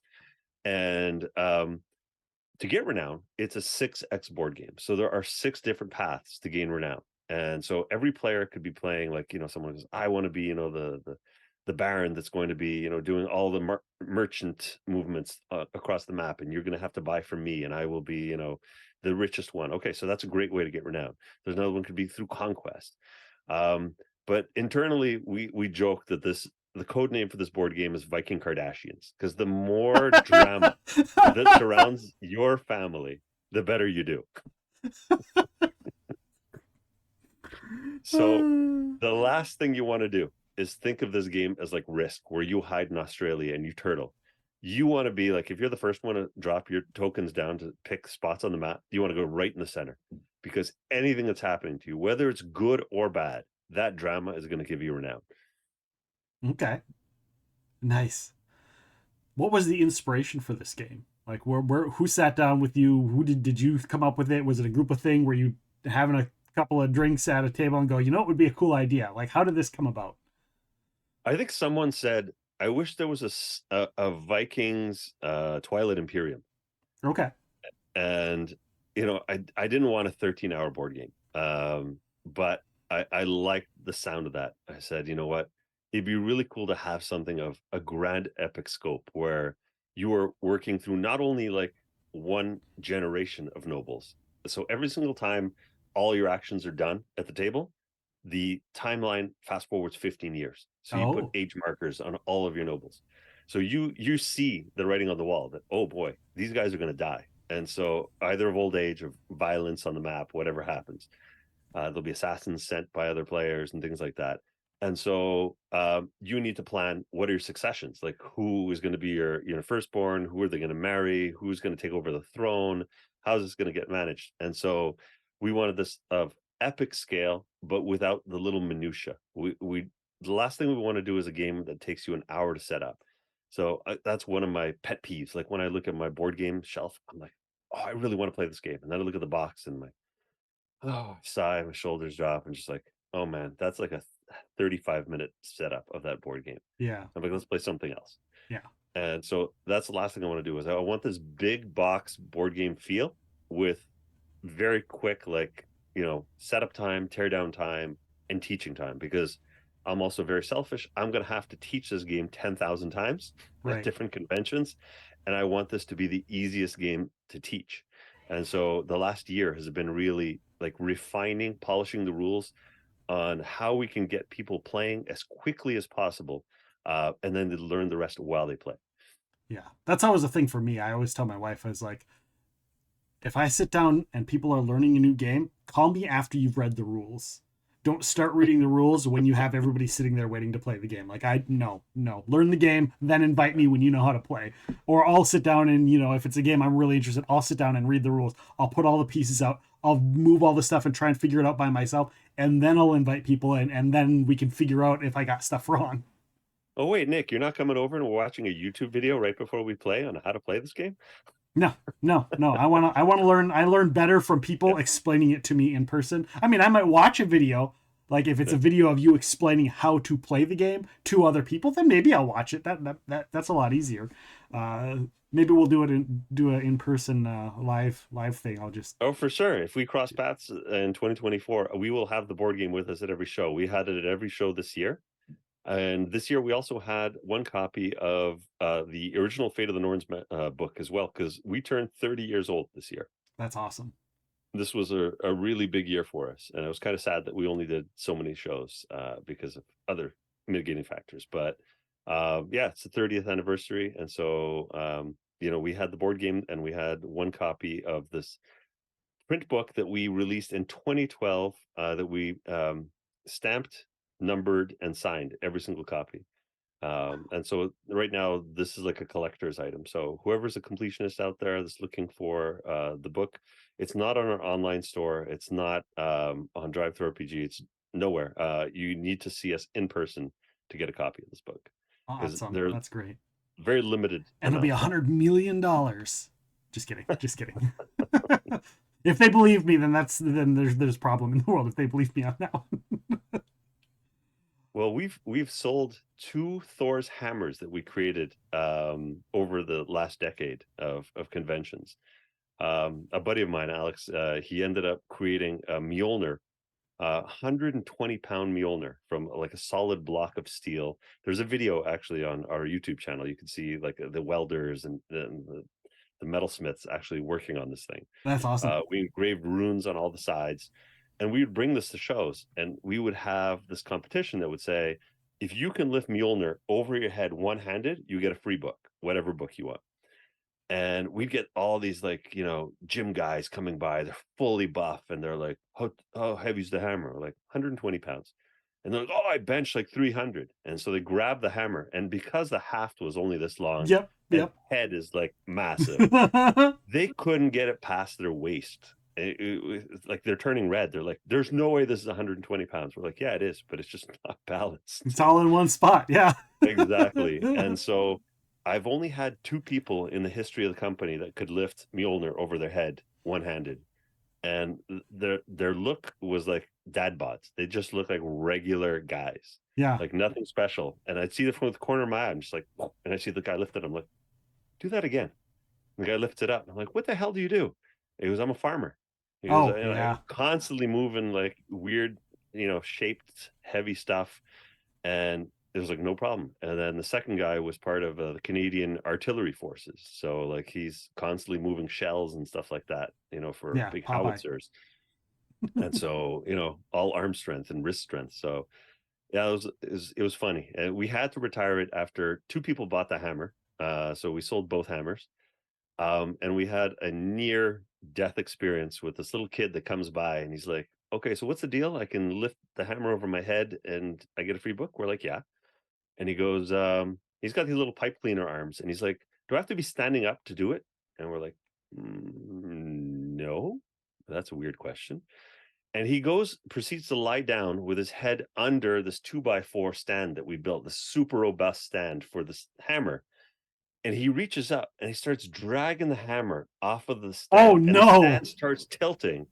S2: And to get renown, it's a 6x board game. So there are 6 different paths to gain renown. And so every player could be playing, like, someone goes, I want to be, the baron that's going to be, doing all the merchant movements across the map, and you're going to have to buy from me, and I will be, the richest one. Okay, so that's a great way to get renown. There's another one could be through conquest. But internally, we joke that the code name for this board game is Viking Kardashians, because the more drama that surrounds your family, the better you do. So The last thing you want to do is think of this game as like Risk, where you hide in Australia and you turtle. You want to be like, if you're the first one to drop your tokens down to pick spots on the map, you want to go right in the center, because anything that's happening to you, whether it's good or bad, that drama is going to give you renown.
S1: Okay, nice. What was the inspiration for this game? Like, who sat down with you? Who did you come up with it? Was it a group of thing where you having a couple of drinks at a table and go, you know, it would be a cool idea? Like, how did this come about?
S2: I think someone said, I wish there was a Vikings Twilight Imperium.
S1: Okay.
S2: And I didn't want a 13-hour board game, but I liked the sound of that. I said, you know what, it'd be really cool to have something of a grand epic scope where you are working through not only like one generation of nobles, so every single time all your actions are done at the table, the timeline fast forwards 15 years, so you put
S1: Oh,
S2: age markers on all of your nobles, so you see the writing on the wall that, oh boy, these guys are going to die. And so, either of old age, of violence on the map, whatever happens, there'll be assassins sent by other players and things like that. And so, you need to plan, what are your successions? Like, who is going to be your firstborn? Who are they going to marry? Who's going to take over the throne? How's this going to get managed? And so, we wanted this of epic scale, but without the little minutia. We the last thing we want to do is a game that takes you an hour to set up. So that's one of my pet peeves. Like, when I look at my board game shelf, I'm like, oh, I really want to play this game. And then I look at the box and oh, sigh, my shoulders drop, and just like, oh man, that's like a 35-minute setup of that board game.
S1: yeah,
S2: I'm like, let's play something else.
S1: yeah,
S2: And so that's the last thing I want to do, is I want this big box board game feel with very quick, like, setup time, tear down time, and teaching time, because I'm also very selfish. I'm going to have to teach this game 10,000 times at
S1: right.
S2: different conventions, and I want this to be the easiest game to teach. And so the last year has been really like refining, polishing the rules on how we can get people playing as quickly as possible, and then to learn the rest while they play.
S1: Yeah, that's always a thing for me. I always tell my wife, I was like, if I sit down and people are learning a new game, call me after you've read the rules. Don't start reading the rules when you have everybody sitting there waiting to play the game. Like, no. Learn the game, then invite me when you know how to play. Or I'll sit down and, if it's a game I'm really interested, I'll sit down and read the rules. I'll put all the pieces out. I'll move all the stuff and try and figure it out by myself. And then I'll invite people in, and then we can figure out if I got stuff wrong.
S2: Oh wait, Nick, you're not coming over and we're watching a YouTube video right before we play on how to play this game?
S1: No, no. I want to learn. I learn better from people explaining it to me in person. I mean, I might watch a video, like if it's a video of you explaining how to play the game to other people, then maybe I'll watch it. That's a lot easier. Uh, Maybe we'll do an in person live thing. I'll just
S2: Oh, for sure. If we cross paths in 2024, we will have the board game with us at every show. We had it at every show this year. And this year we also had one copy of the original Fate of the Norns book as well, because we turned 30 years old this year.
S1: that's awesome.
S2: This was a really big year for us. And it was kind of sad that we only did so many shows because of other mitigating factors. But yeah, it's the 30th anniversary. And so, we had the board game, and we had one copy of this print book that we released in 2012, that we stamped, numbered, and signed every single copy. And so right now, this is like a collector's item. So whoever's a completionist out there that's looking for the book, it's not on our online store. It's not on Drive Thru RPG. It's nowhere. You need to see us in person to get a copy of this book, because
S1: Awesome.
S2: they're
S1: That's great.
S2: very limited
S1: And it'll be
S2: amounts.
S1: $100 million. Just kidding. Just kidding. If they believe me, then there's a problem in the world if they believe me on that one.
S2: Well, we've sold two Thor's hammers that we created over the last decade of conventions. A buddy of mine, Alex, he ended up creating a Mjolnir, 120-pound Mjolnir from like a solid block of steel. There's a video actually on our YouTube channel. You can see like the welders and the metalsmiths actually working on this thing.
S1: That's awesome.
S2: We engraved runes on all the sides, and we would bring this to shows, and we would have this competition that would say, if you can lift Mjolnir over your head one-handed, you get a free book, whatever book you want. And we'd get all these like, gym guys coming by. They're fully buff, and they're like, how heavy's the hammer? Like 120 pounds. And they're like, oh, I benched like 300. And so they grab the hammer. And because the haft was only this long
S1: Yep.
S2: and
S1: Yep.
S2: head is like massive, they couldn't get it past their waist. Like they're turning red. They're like, there's no way this is 120 pounds. We're like, yeah, it is, but it's just not balanced.
S1: It's all in one spot. Yeah.
S2: Exactly. And so I've only had two people in the history of the company that could lift Mjolnir over their head one-handed. And their look was like dad bods. They just look like regular guys,
S1: Yeah.
S2: like nothing special. And I'd see them from the corner of my eye. I'm just like, and I see the guy lift it. I'm like, do that again. And the guy lifts it up. I'm like, what the hell do you do? He goes, I'm a farmer. He goes,
S1: Oh,
S2: I'm
S1: yeah.
S2: constantly moving like weird, shaped, heavy stuff. And it was like no problem. And then the second guy was part of the Canadian artillery forces, so like he's constantly moving shells and stuff like that, for
S1: Yeah.
S2: big
S1: Popeye.
S2: howitzers. And so all arm strength and wrist strength. So yeah, it was funny. And we had to retire it after two people bought the hammer. So we sold both hammers. And we had a near death experience with this little kid that comes by and he's like, okay, so what's the deal? I can lift the hammer over my head and I get a free book. We're like, yeah. And he goes, he's got these little pipe cleaner arms, and he's like, "Do I have to be standing up to do it?" And we're like, "No, that's a weird question." And he proceeds to lie down with his head under this 2x4 stand that we built, the super robust stand for this hammer. And he reaches up and he starts dragging the hammer off of the
S1: Oh,
S2: stand, and the
S1: no.
S2: stand starts tilting.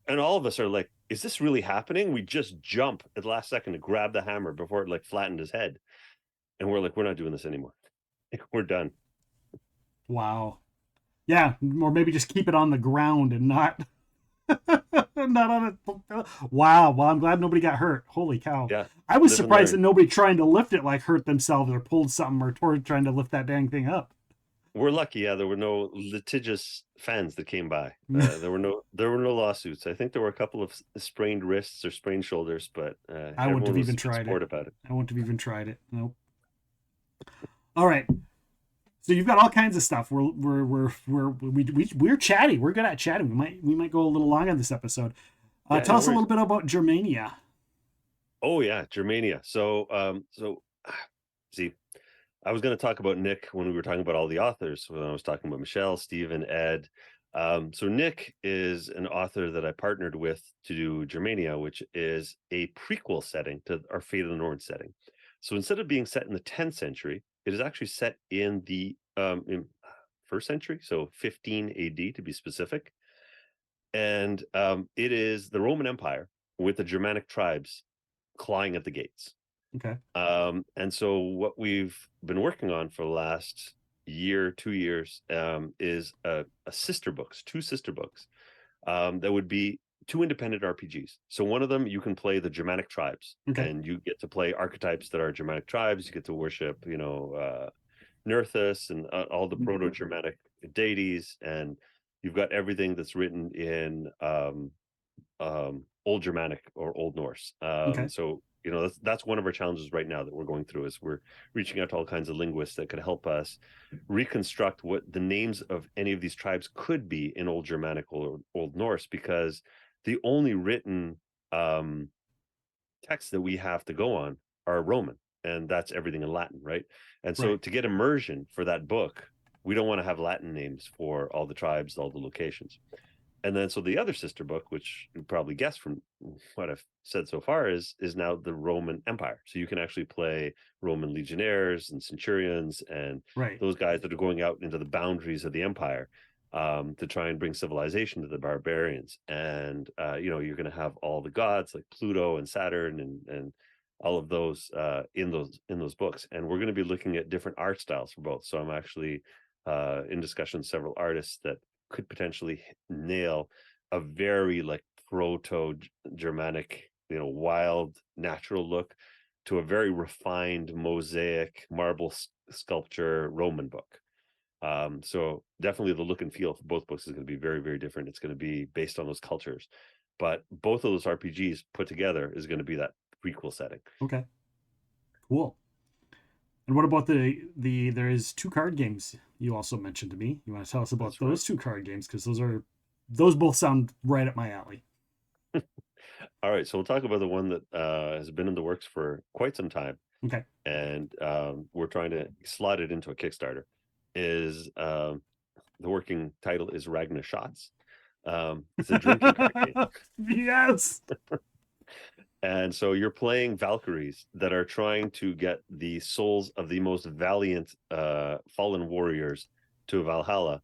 S2: And all of us are like, "Is this really happening?" We just jump at the last second to grab the hammer before it like flattened his head. And we're like, we're not doing this anymore. We're done.
S1: Wow. Yeah. Or maybe just keep it on the ground and not. Not on it. Wow. Well, I'm glad nobody got hurt. Holy cow.
S2: Yeah.
S1: I was
S2: Live and
S1: surprised that
S2: learn.
S1: nobody trying to lift it like hurt themselves or pulled something or trying to lift that dang thing up.
S2: We're lucky. Yeah, there were no litigious fans that came by. There were no lawsuits. I think there were a couple of sprained wrists or sprained shoulders, but
S1: I wouldn't
S2: everyone
S1: have
S2: was
S1: even
S2: good
S1: tried it.
S2: sport about it.
S1: I wouldn't have even tried it. Nope. All right. So you've got all kinds of stuff. We're chatty. We're good at chatting. We might go a little long on this episode.
S2: Yeah,
S1: Tell
S2: no
S1: us a
S2: worries.
S1: little bit about Germania.
S2: Oh yeah, Germania. So see, I was going to talk about Nick when we were talking about all the authors. When I was talking about Michelle, Stephen, Ed. So Nick is an author that I partnered with to do Germania, which is a prequel setting to our Fate of the Norns setting. So instead of being set in the 10th century, it is actually set in the first century, so 15 AD to be specific. And it is the Roman Empire with the Germanic tribes clawing at the gates.
S1: Okay.
S2: And so what we've been working on for the last year, 2 years, is two sister books that would be two independent RPGs. So one of them you can play the Germanic tribes,
S1: Okay.
S2: and you get to play archetypes that are Germanic tribes. You get to worship, Nerthus and all the Proto-Germanic deities, and you've got everything that's written in Old Germanic or Old Norse.
S1: Okay.
S2: So that's one of our challenges right now that we're going through, is we're reaching out to all kinds of linguists that could help us reconstruct what the names of any of these tribes could be in Old Germanic or Old Norse, because the only written texts that we have to go on are Roman, and that's everything in Latin, right? And so
S1: Right.
S2: to get immersion for that book, we don't want to have Latin names for all the tribes, all the locations. And then so the other sister book, which you probably guessed from what I've said so far, is now the Roman Empire. So you can actually play Roman legionnaires and centurions and
S1: Right.
S2: those guys that are going out into the boundaries of the empire, to try and bring civilization to the barbarians. And you're going to have all the gods like Pluto and Saturn and all of those in those books. And we're going to be looking at different art styles for both. So I'm actually in discussion with several artists that could potentially nail a very like proto Germanic, wild natural look to a very refined mosaic marble sculpture Roman book. So definitely the look and feel for both books is going to be very, very different. It's going to be based on those cultures, but both of those RPGs put together is going to be that prequel setting.
S1: Okay. Cool. And what about there is two card games you also mentioned to me. You want to tell us about
S2: That's right.
S1: those two card games, because those both sound right up my alley.
S2: All right, so we'll talk about the one that has been in the works for quite some time,
S1: Okay.
S2: and we're trying to slot it into a Kickstarter. Is The working title is Ragnar Shots. It's a drinking card game.
S1: Yes.
S2: And so you're playing Valkyries that are trying to get the souls of the most valiant fallen warriors to Valhalla.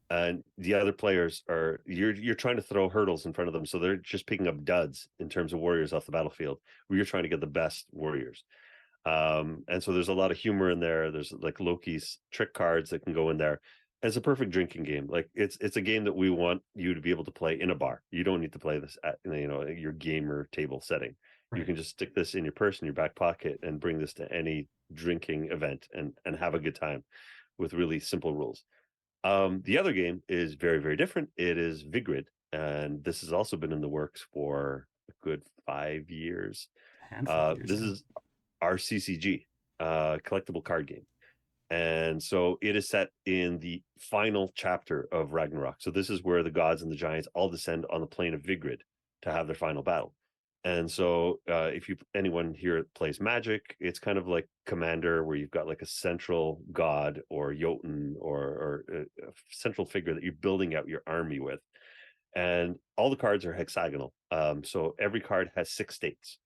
S2: And the other players are you're trying to throw hurdles in front of them. So they're just picking up duds in terms of warriors off the battlefield, where you're trying to get the best warriors. And so there's a lot of humor in there. There's like Loki's trick cards that can go in there. And it's a perfect drinking game. Like it's a game that we want you to be able to play in a bar. You don't need to play this at your gamer table setting. You
S1: Right.
S2: can just stick this in your purse, in your back pocket, and bring this to any drinking event and have a good time with really simple rules. The other game is very, very different. It is Vigrid, and this has also been in the works for a good 5 years.
S1: A handful of years.
S2: This
S1: Yeah.
S2: is RCCG, collectible card game. And so it is set in the final chapter of Ragnarok. So this is where the gods and the giants all descend on the plane of Vigrid to have their final battle. And so if you anyone here plays Magic, it's kind of like Commander, where you've got like a central god or Jotun or a central figure that you're building out your army with. And all the cards are hexagonal. So every card has 6 states.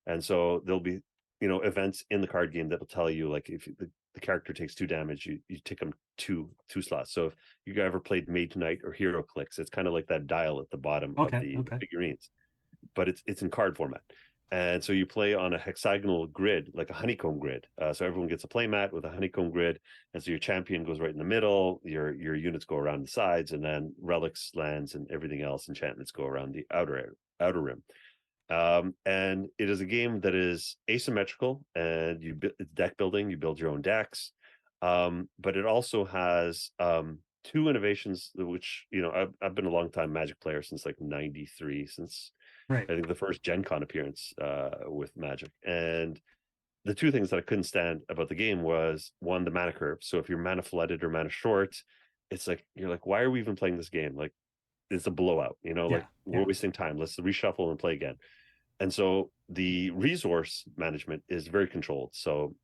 S2: And so there'll be, events in the card game that'll tell you, like, if the character takes 2 damage, you take them two slots. So if you ever played Mage Knight or Hero Clicks, it's kind of like that dial at the bottom of
S1: Okay.
S2: the
S1: Okay.
S2: figurines, but it's in card format. And so you play on a hexagonal grid, like a honeycomb grid. So everyone gets a play mat with a honeycomb grid, and so your champion goes right in the middle. Your units go around the sides, and then relics, lands, and everything else, enchantments, go around the outer rim. And it is a game that is asymmetrical, and it's deck building. You build your own decks, but it also has two innovations, which I've been a long time Magic player since like '93, since
S1: Right.
S2: I think the first Gen Con appearance with Magic. And the two things that I couldn't stand about the game was, one, the mana curve. So if you're mana flooded or mana short, it's like you're like, why are we even playing this game? Like, it's a blowout.
S1: Yeah.
S2: Like, we're
S1: Yeah.
S2: wasting time. Let's reshuffle and play again. And so the resource management is very controlled. So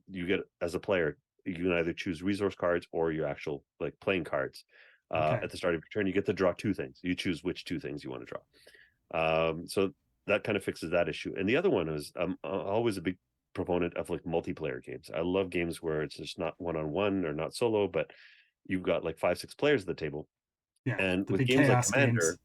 S2: you get, as a player, you can either choose resource cards or your actual like playing cards.
S1: Okay.
S2: At the start of your turn, you get to draw 2 things. You choose which 2 things you want to draw. So that kind of fixes that issue. And the other one is, I'm always a big proponent of like multiplayer games. I love games where it's just not one-on-one or not solo, but you've got like 5, 6 players at the table.
S1: Yeah.
S2: And
S1: The
S2: with
S1: big
S2: games like
S1: chaos games.
S2: Commander,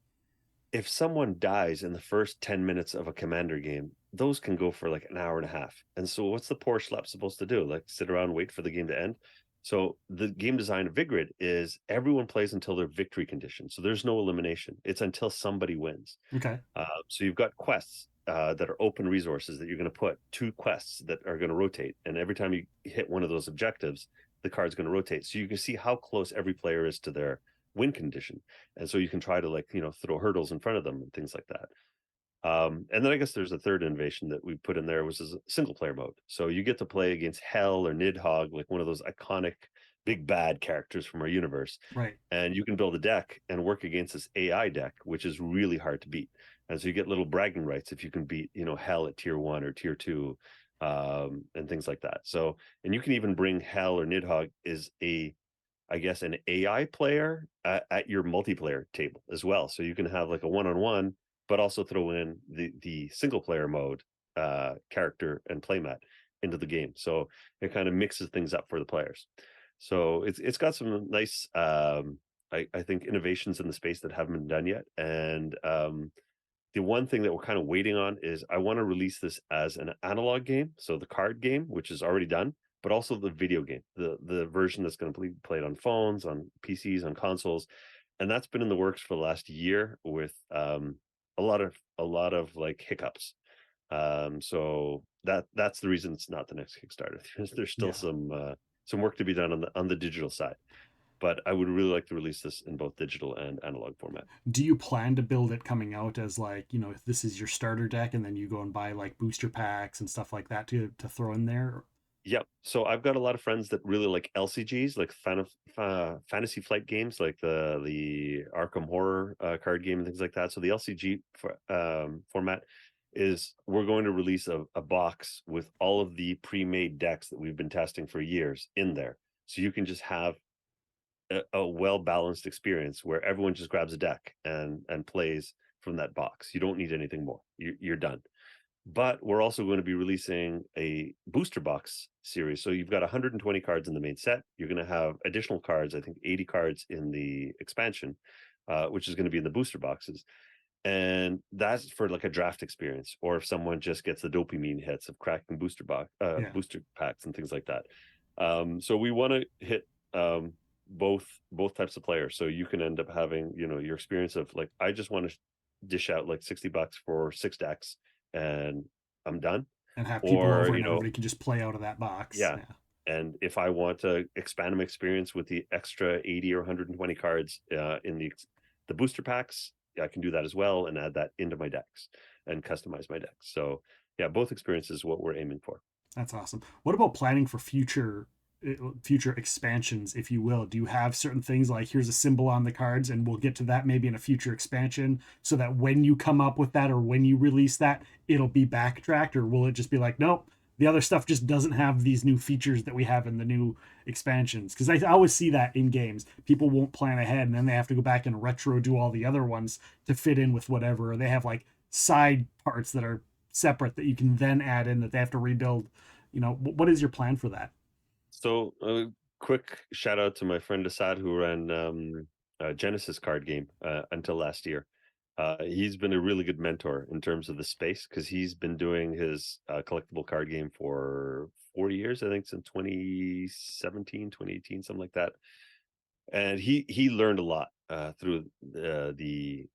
S2: if someone dies in the first 10 minutes of a Commander game, those can go for like an hour and a half. And so what's the poor schlep supposed to do? Like, sit around and wait for the game to end? So the game design of Vigrid is everyone plays until their victory condition. So there's no elimination. It's until somebody wins.
S1: Okay.
S2: So you've got quests that are open resources that you're going to put, 2 quests that are going to rotate. And every time you hit one of those objectives, the card's going to rotate. So you can see how close every player is to their win condition. And so you can try to, like, throw hurdles in front of them and things like that. And then I guess there's a third innovation that we put in there, which is a single player mode. So you get to play against Hel or Nidhogg, like one of those iconic big bad characters from our universe.
S1: Right.
S2: And you can build a deck and work against this AI deck, which is really hard to beat. And so you get little bragging rights if you can beat, Hel at tier 1 or tier 2, and things like that. So, and you can even bring Hel or Nidhogg is I guess, an AI player at your multiplayer table as well. So you can have like a one-on-one, but also throw in the single player mode character and playmat into the game. So it kind of mixes things up for the players. So it's got some nice I think innovations in the space that haven't been done yet. And the one thing that we're kind of waiting on is, I want to release this as an analog game, so the card game, which is already done, but also the video game, the version that's going to be played on phones, on PCs, on consoles. And that's been in the works for the last year with a lot of like hiccups. So that's the reason it's not the next Kickstarter. There's still
S1: Yeah.
S2: some work to be done on the digital side, but I would really like to release this in both digital and analog format.
S1: Do you plan to build it coming out as, like, if this is your starter deck, and then you go and buy like booster packs and stuff like that to throw in there?
S2: Yep. So I've got a lot of friends that really like LCGs, like fantasy flight games, like the Arkham Horror card game and things like that. So the LCG format is we're going to release a box with all of the pre-made decks that we've been testing for years in there. So you can just have a well-balanced experience where everyone just grabs a deck and plays from that box. You don't need anything more. You're done. But we're also going to be releasing a booster box series. So you've got 120 cards in the main set. You're going to have additional cards, I think 80 cards in the expansion, which is going to be in the booster boxes. And that's for like a draft experience, or if someone just gets the dopamine hits of cracking
S1: Yeah.
S2: booster packs and things like that. So we want to hit both types of players. So you can end up having, your experience of like, I just want to dish out like $60 for 6 decks and I'm done.
S1: And have people
S2: Or,
S1: over and everybody can just play out of that box.
S2: yeah.
S1: Yeah.
S2: And if I want to expand my experience with the extra 80 or 120 cards in the booster packs, I can do that as well and add that into my decks and customize my decks. So yeah, both experiences is what we're aiming for.
S1: That's awesome. What about planning for future expansions, if you will? Do you have certain things like here's a symbol on the cards, and we'll get to that maybe in a future expansion, so that when you come up with that or when you release that, it'll be backtracked, or will it just be like, nope, the other stuff just doesn't have these new features that we have in the new expansions? Because I always see that in games, people won't plan ahead, and then they have to go back and retro do all the other ones to fit in with whatever, or they have like side parts that are separate that you can then add in that they have to rebuild. What is your plan for that?
S2: So quick shout out to my friend Assad who ran a Genesis card game until last year. He's been a really good mentor in terms of the space because he's been doing his collectible card game for 4 years, I think, since 2017, 2018, something like that. And he learned a lot through the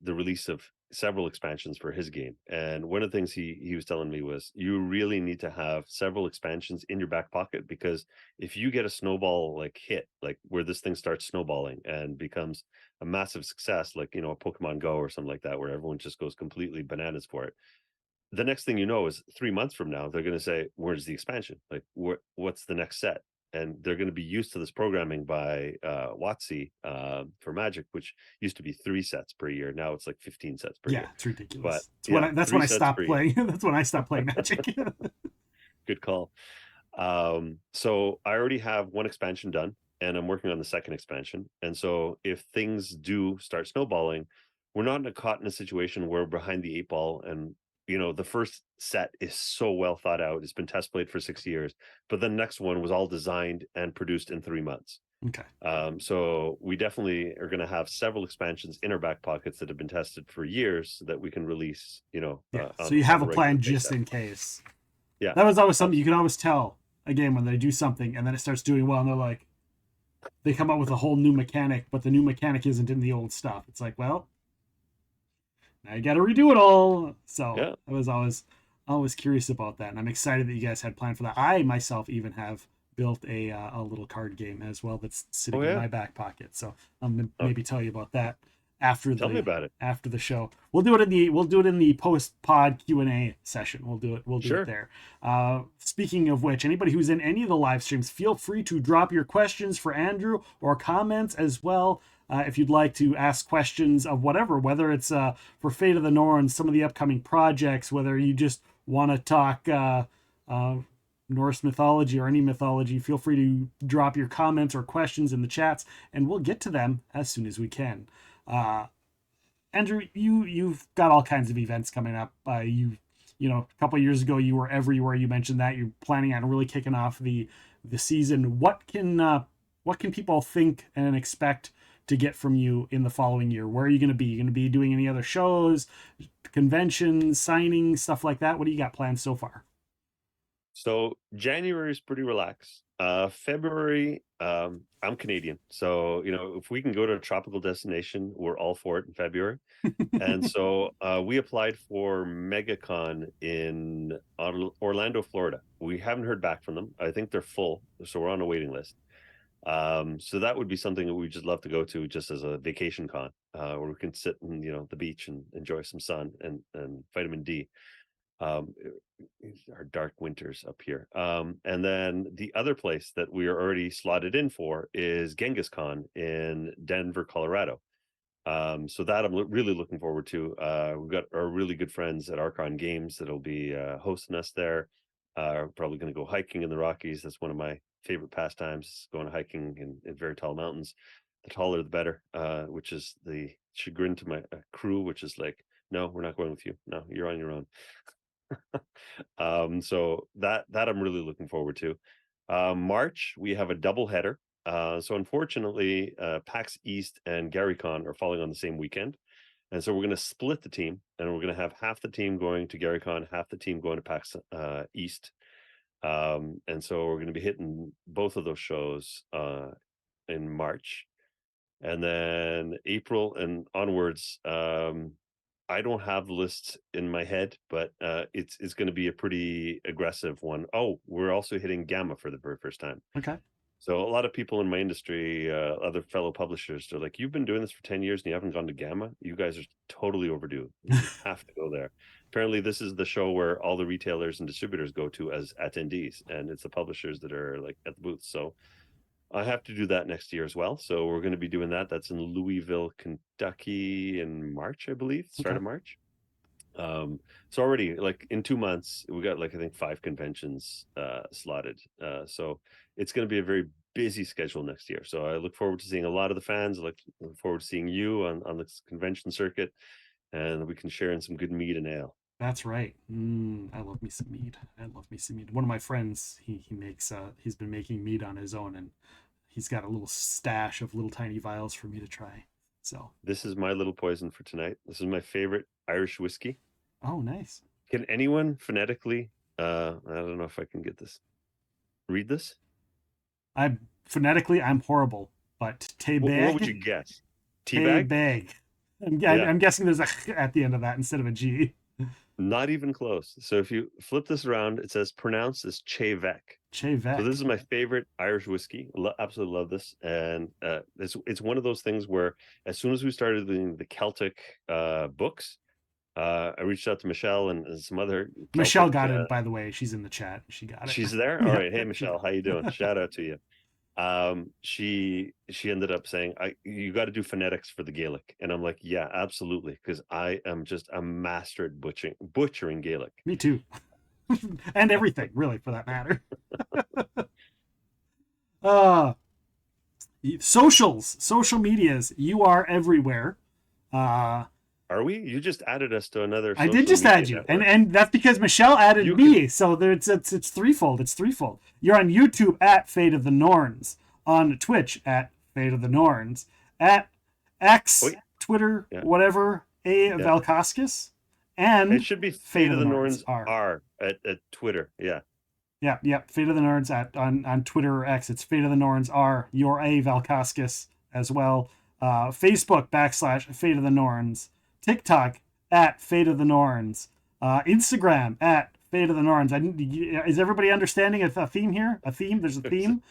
S2: release of several expansions for his game. And one of the things he was telling me was you really need to have several expansions in your back pocket, because if you get a snowball like hit, like where this thing starts snowballing and becomes a massive success, like a Pokemon Go or something like that, where everyone just goes completely bananas for it, the next thing you know is 3 months from now they're going to say, where's the expansion, like what's the next set? And they're going to be used to this programming by WotC for Magic, which used to be 3 sets per year. Now it's like 15 sets per
S1: Yeah,
S2: year.
S1: it's
S2: But
S1: ridiculous.
S2: yeah,
S1: That's when
S2: three
S1: I
S2: sets per
S1: stopped
S2: year.
S1: playing. That's when I stopped playing Magic.
S2: Good call. So I already have one expansion done and I'm working on the second expansion. And so if things do start snowballing, we're not caught in a situation where we're behind the 8 ball and the first set is so well thought out. It's been test played for 6 years, but the next one was all designed and produced in 3 months.
S1: Okay.
S2: So we definitely are going to have several expansions in our back pockets that have been tested for years so that we can release,
S1: Yeah. So you
S2: on
S1: have
S2: a
S1: a
S2: regular
S1: plan just
S2: basis.
S1: in case.
S2: Yeah,
S1: That was always something you can
S2: absolutely.
S1: always tell a game when they do something and then it starts doing well and they're like, they come up with a whole new mechanic, but the new mechanic isn't in the old stuff. It's like, well, now you got to redo it all. So
S2: Yeah.
S1: I was always curious about that, and I'm excited that you guys had planned for that. I myself even have built a little card game as well that's
S2: Oh
S1: sitting in
S2: yeah.
S1: my back pocket. So I'm gonna
S2: Oh,
S1: maybe tell you about that after
S2: tell me
S1: the
S2: about it.
S1: show. We'll do it in the post pod Q&A session. We'll do it
S2: Sure.
S1: there. Speaking of which, anybody who's in any of the live streams, feel free to drop your questions for Andrew or comments as well. If you'd like to ask questions of whatever, whether it's for Fate of the Norns, some of the upcoming projects, whether you just want to talk uh, Norse mythology or any mythology, feel free to drop your comments or questions in the chats, and we'll get to them as soon as we can. Uh, Andrew, you've got all kinds of events coming up. A couple of years ago you were everywhere. You mentioned that you're planning on really kicking off the season. What can people think and expect to get from you in the following year? Where are you going to be? You going to be doing any other shows, conventions, signings, stuff like that? What do you got planned so far?
S2: So January is pretty relaxed. February, I'm Canadian, so if we can go to a tropical destination, we're all for it in February. And so we applied for MegaCon in Orlando, Florida. We haven't heard back from them. I think they're full, so we're on a waiting list. So that would be something that we just love to go to, just as a vacation con, where we can sit on the beach and enjoy some sun and vitamin D. Um, our dark winters up here. And then the other place that we are already slotted in for is Genghis Khan in Denver, Colorado. So that I'm really looking forward to. We've got our really good friends at Archon Games that'll be hosting us there. Probably going to go hiking in the Rockies. That's one of my favorite pastimes, going hiking in very tall mountains. The taller, the better, which is the chagrin to my crew, which is like, no, we're not going with you. No, you're on your own. So that I'm really looking forward to. March, we have a double header. So unfortunately, PAX East and GaryCon are falling on the same weekend. And so we're going to split the team, and we're going to have half the team going to GaryCon, half the team going to PAX East. And so we're going to be hitting both of those shows in March. And then April and onwards, I don't have the list in my head, but it's going to be a pretty aggressive one. Oh, we're also hitting Gamma for the very first time.
S1: Okay.
S2: So a lot of people in my industry, other fellow publishers, they're like, "You've been doing this for 10 years and you haven't gone to Gamma? You guys are totally overdue. You have to go there." Apparently, this is the show where all the retailers and distributors go to as attendees, and it's the publishers that are like at the booth. So I have to do that next year as well. So we're going to be doing that. That's in Louisville, Kentucky in March, I believe, start of March. So already like in 2 months, we got like, I think 5 conventions slotted. So it's going to be a very busy schedule next year. So I look forward to seeing a lot of the fans. I look forward to seeing you on the convention circuit, and we can share in some good mead and ale.
S1: That's right. I love me some mead. I love me some mead. One of my friends, he makes he's been making mead on his own, and he's got a little stash of little tiny vials for me to try. So
S2: This is my little poison for tonight. This is my favorite Irish whiskey.
S1: oh, nice.
S2: Can anyone phonetically? I don't know if I can get this. Read this.
S1: I phonetically I'm horrible, but
S2: What would
S1: teabag,
S2: you guess? Teabag?
S1: teabag.
S2: Yeah.
S1: I'm guessing there's a at the end of that instead of a G.
S2: Not even close. So if you flip this around, it says pronounced as Chevek. So
S1: Chevek.
S2: this is my favorite Irish whiskey. Absolutely love this, and it's one of those things where as soon as we started doing the Celtic books, I reached out to Michelle and some other Celtic,
S1: Michelle got it, by the way. She's in the chat. She got it.
S2: she's there. All right, hey Michelle, how you doing? Shout out to you. She ended up saying, you got to do phonetics for the Gaelic, and I'm like, yeah, absolutely, because I am just a master at butchering Gaelic.
S1: Me too. And everything, really, for that matter. Social medias, you are everywhere.
S2: Are we? You just added us to another.
S1: I did just add you,
S2: network.
S1: and that's because Michelle added me. So it's threefold. It's threefold. You're on YouTube at Fate of the Norns, on Twitch at Fate of the Norns, at X, Twitter, whatever, Valkauskas, and
S2: it should be Fate of the Norns R at Twitter. Yeah.
S1: Yeah. Fate of the Norns on Twitter or X. It's Fate of the Norns R. You're a Valkauskas as well. Facebook / Fate of the Norns. TikTok at Fate of the Norns. Instagram at Fate of the Norns. Is everybody understanding a theme here? A theme? There's a theme.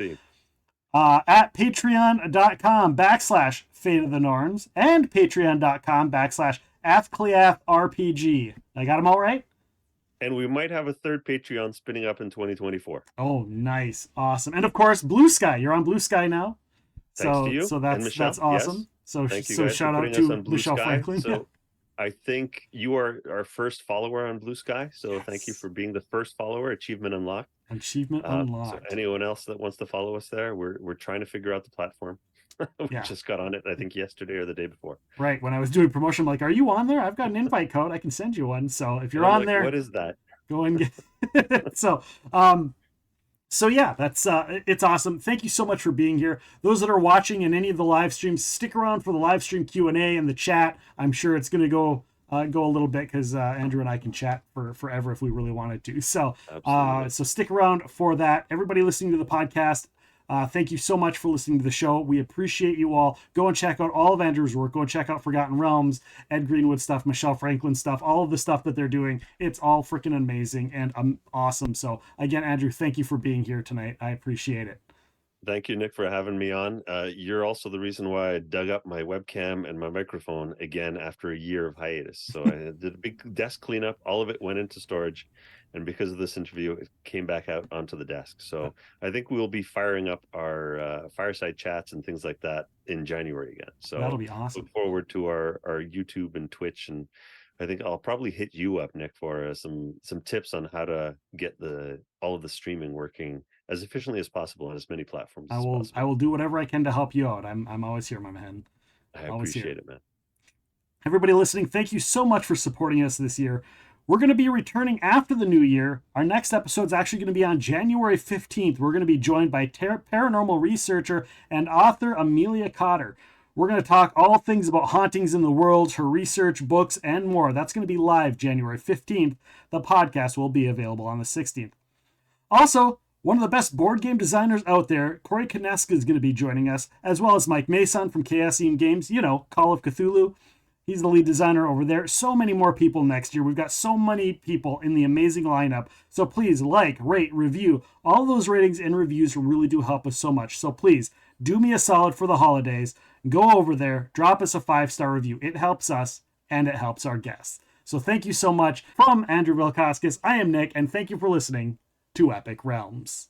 S1: At patreon.com / Fate of the Norns and patreon.com / Ath Cliath RPG. I got them all right?
S2: And we might have a third Patreon spinning up in 2024.
S1: Oh, nice. Awesome. And of course, Blue Sky. You're on Blue Sky now.
S2: Thanks to you.
S1: So that's awesome.
S2: Yes.
S1: So shout out to Michelle Franklin.
S2: So I think you are our first follower on Blue Sky. So thank you for being the first follower. Achievement unlocked.
S1: Achievement unlocked.
S2: So anyone else that wants to follow us there, we're trying to figure out the platform. We just got on it, I think, yesterday or the day before.
S1: Right. When I was doing promotion, I'm like, are you on there? I've got an invite code. I can send you one. So if you're on there,
S2: what is that?
S1: Go and get it. So yeah, that's it's awesome. Thank you so much for being here. Those that are watching in any of the live streams, stick around for the live stream Q&A and the chat. I'm sure it's going to go a little bit because Andrew and I can chat for forever if we really wanted to. So so stick around for that. Everybody listening to the podcast, thank you so much for listening to the show. We appreciate you all. Go and check out all of Andrew's work. Go and check out Forgotten Realms, Ed Greenwood stuff, Michelle Franklin stuff, all of the stuff that they're doing. It's all freaking amazing and awesome. So again, Andrew, thank you for being here tonight. I appreciate it.
S2: Thank you, Nick, for having me on. You're also the reason why I dug up my webcam and my microphone again after a year of hiatus. So I did a big desk cleanup. All of it went into storage. And because of this interview, it came back out onto the desk. So I think we'll be firing up our fireside chats and things like that in January again.
S1: That'll
S2: So
S1: be
S2: look
S1: awesome.
S2: forward to our YouTube and Twitch. And I think I'll probably hit you up, Nick, for some tips on how to get all of the streaming working as efficiently as possible on as many platforms as
S1: I
S2: possible.
S1: will do whatever I can to help you out. I'm always here, my man.
S2: I
S1: Always here.
S2: appreciate it, man.
S1: Everybody listening, thank you so much for supporting us this year. We're going to be returning after the new year. Our next episode is actually going to be on January 15th. We're going to be joined by paranormal researcher and author Amelia Cotter. We're going to talk all things about hauntings in the world, her research, books, and more. That's going to be live January 15th. The podcast will be available on the 16th. Also, one of the best board game designers out there, Corey Koneska, is going to be joining us, as well as Mike Mason from Chaosium Games, Call of Cthulhu. He's the lead designer over there. So many more people next year. We've got so many people in the amazing lineup. So please rate, review. All those ratings and reviews really do help us so much. So please do me a solid for the holidays. Go over there, drop us a 5-star review. It helps us and it helps our guests. So thank you so much. From Andrew Valkauskas, I am Nick, and thank you for listening to Epic Realms.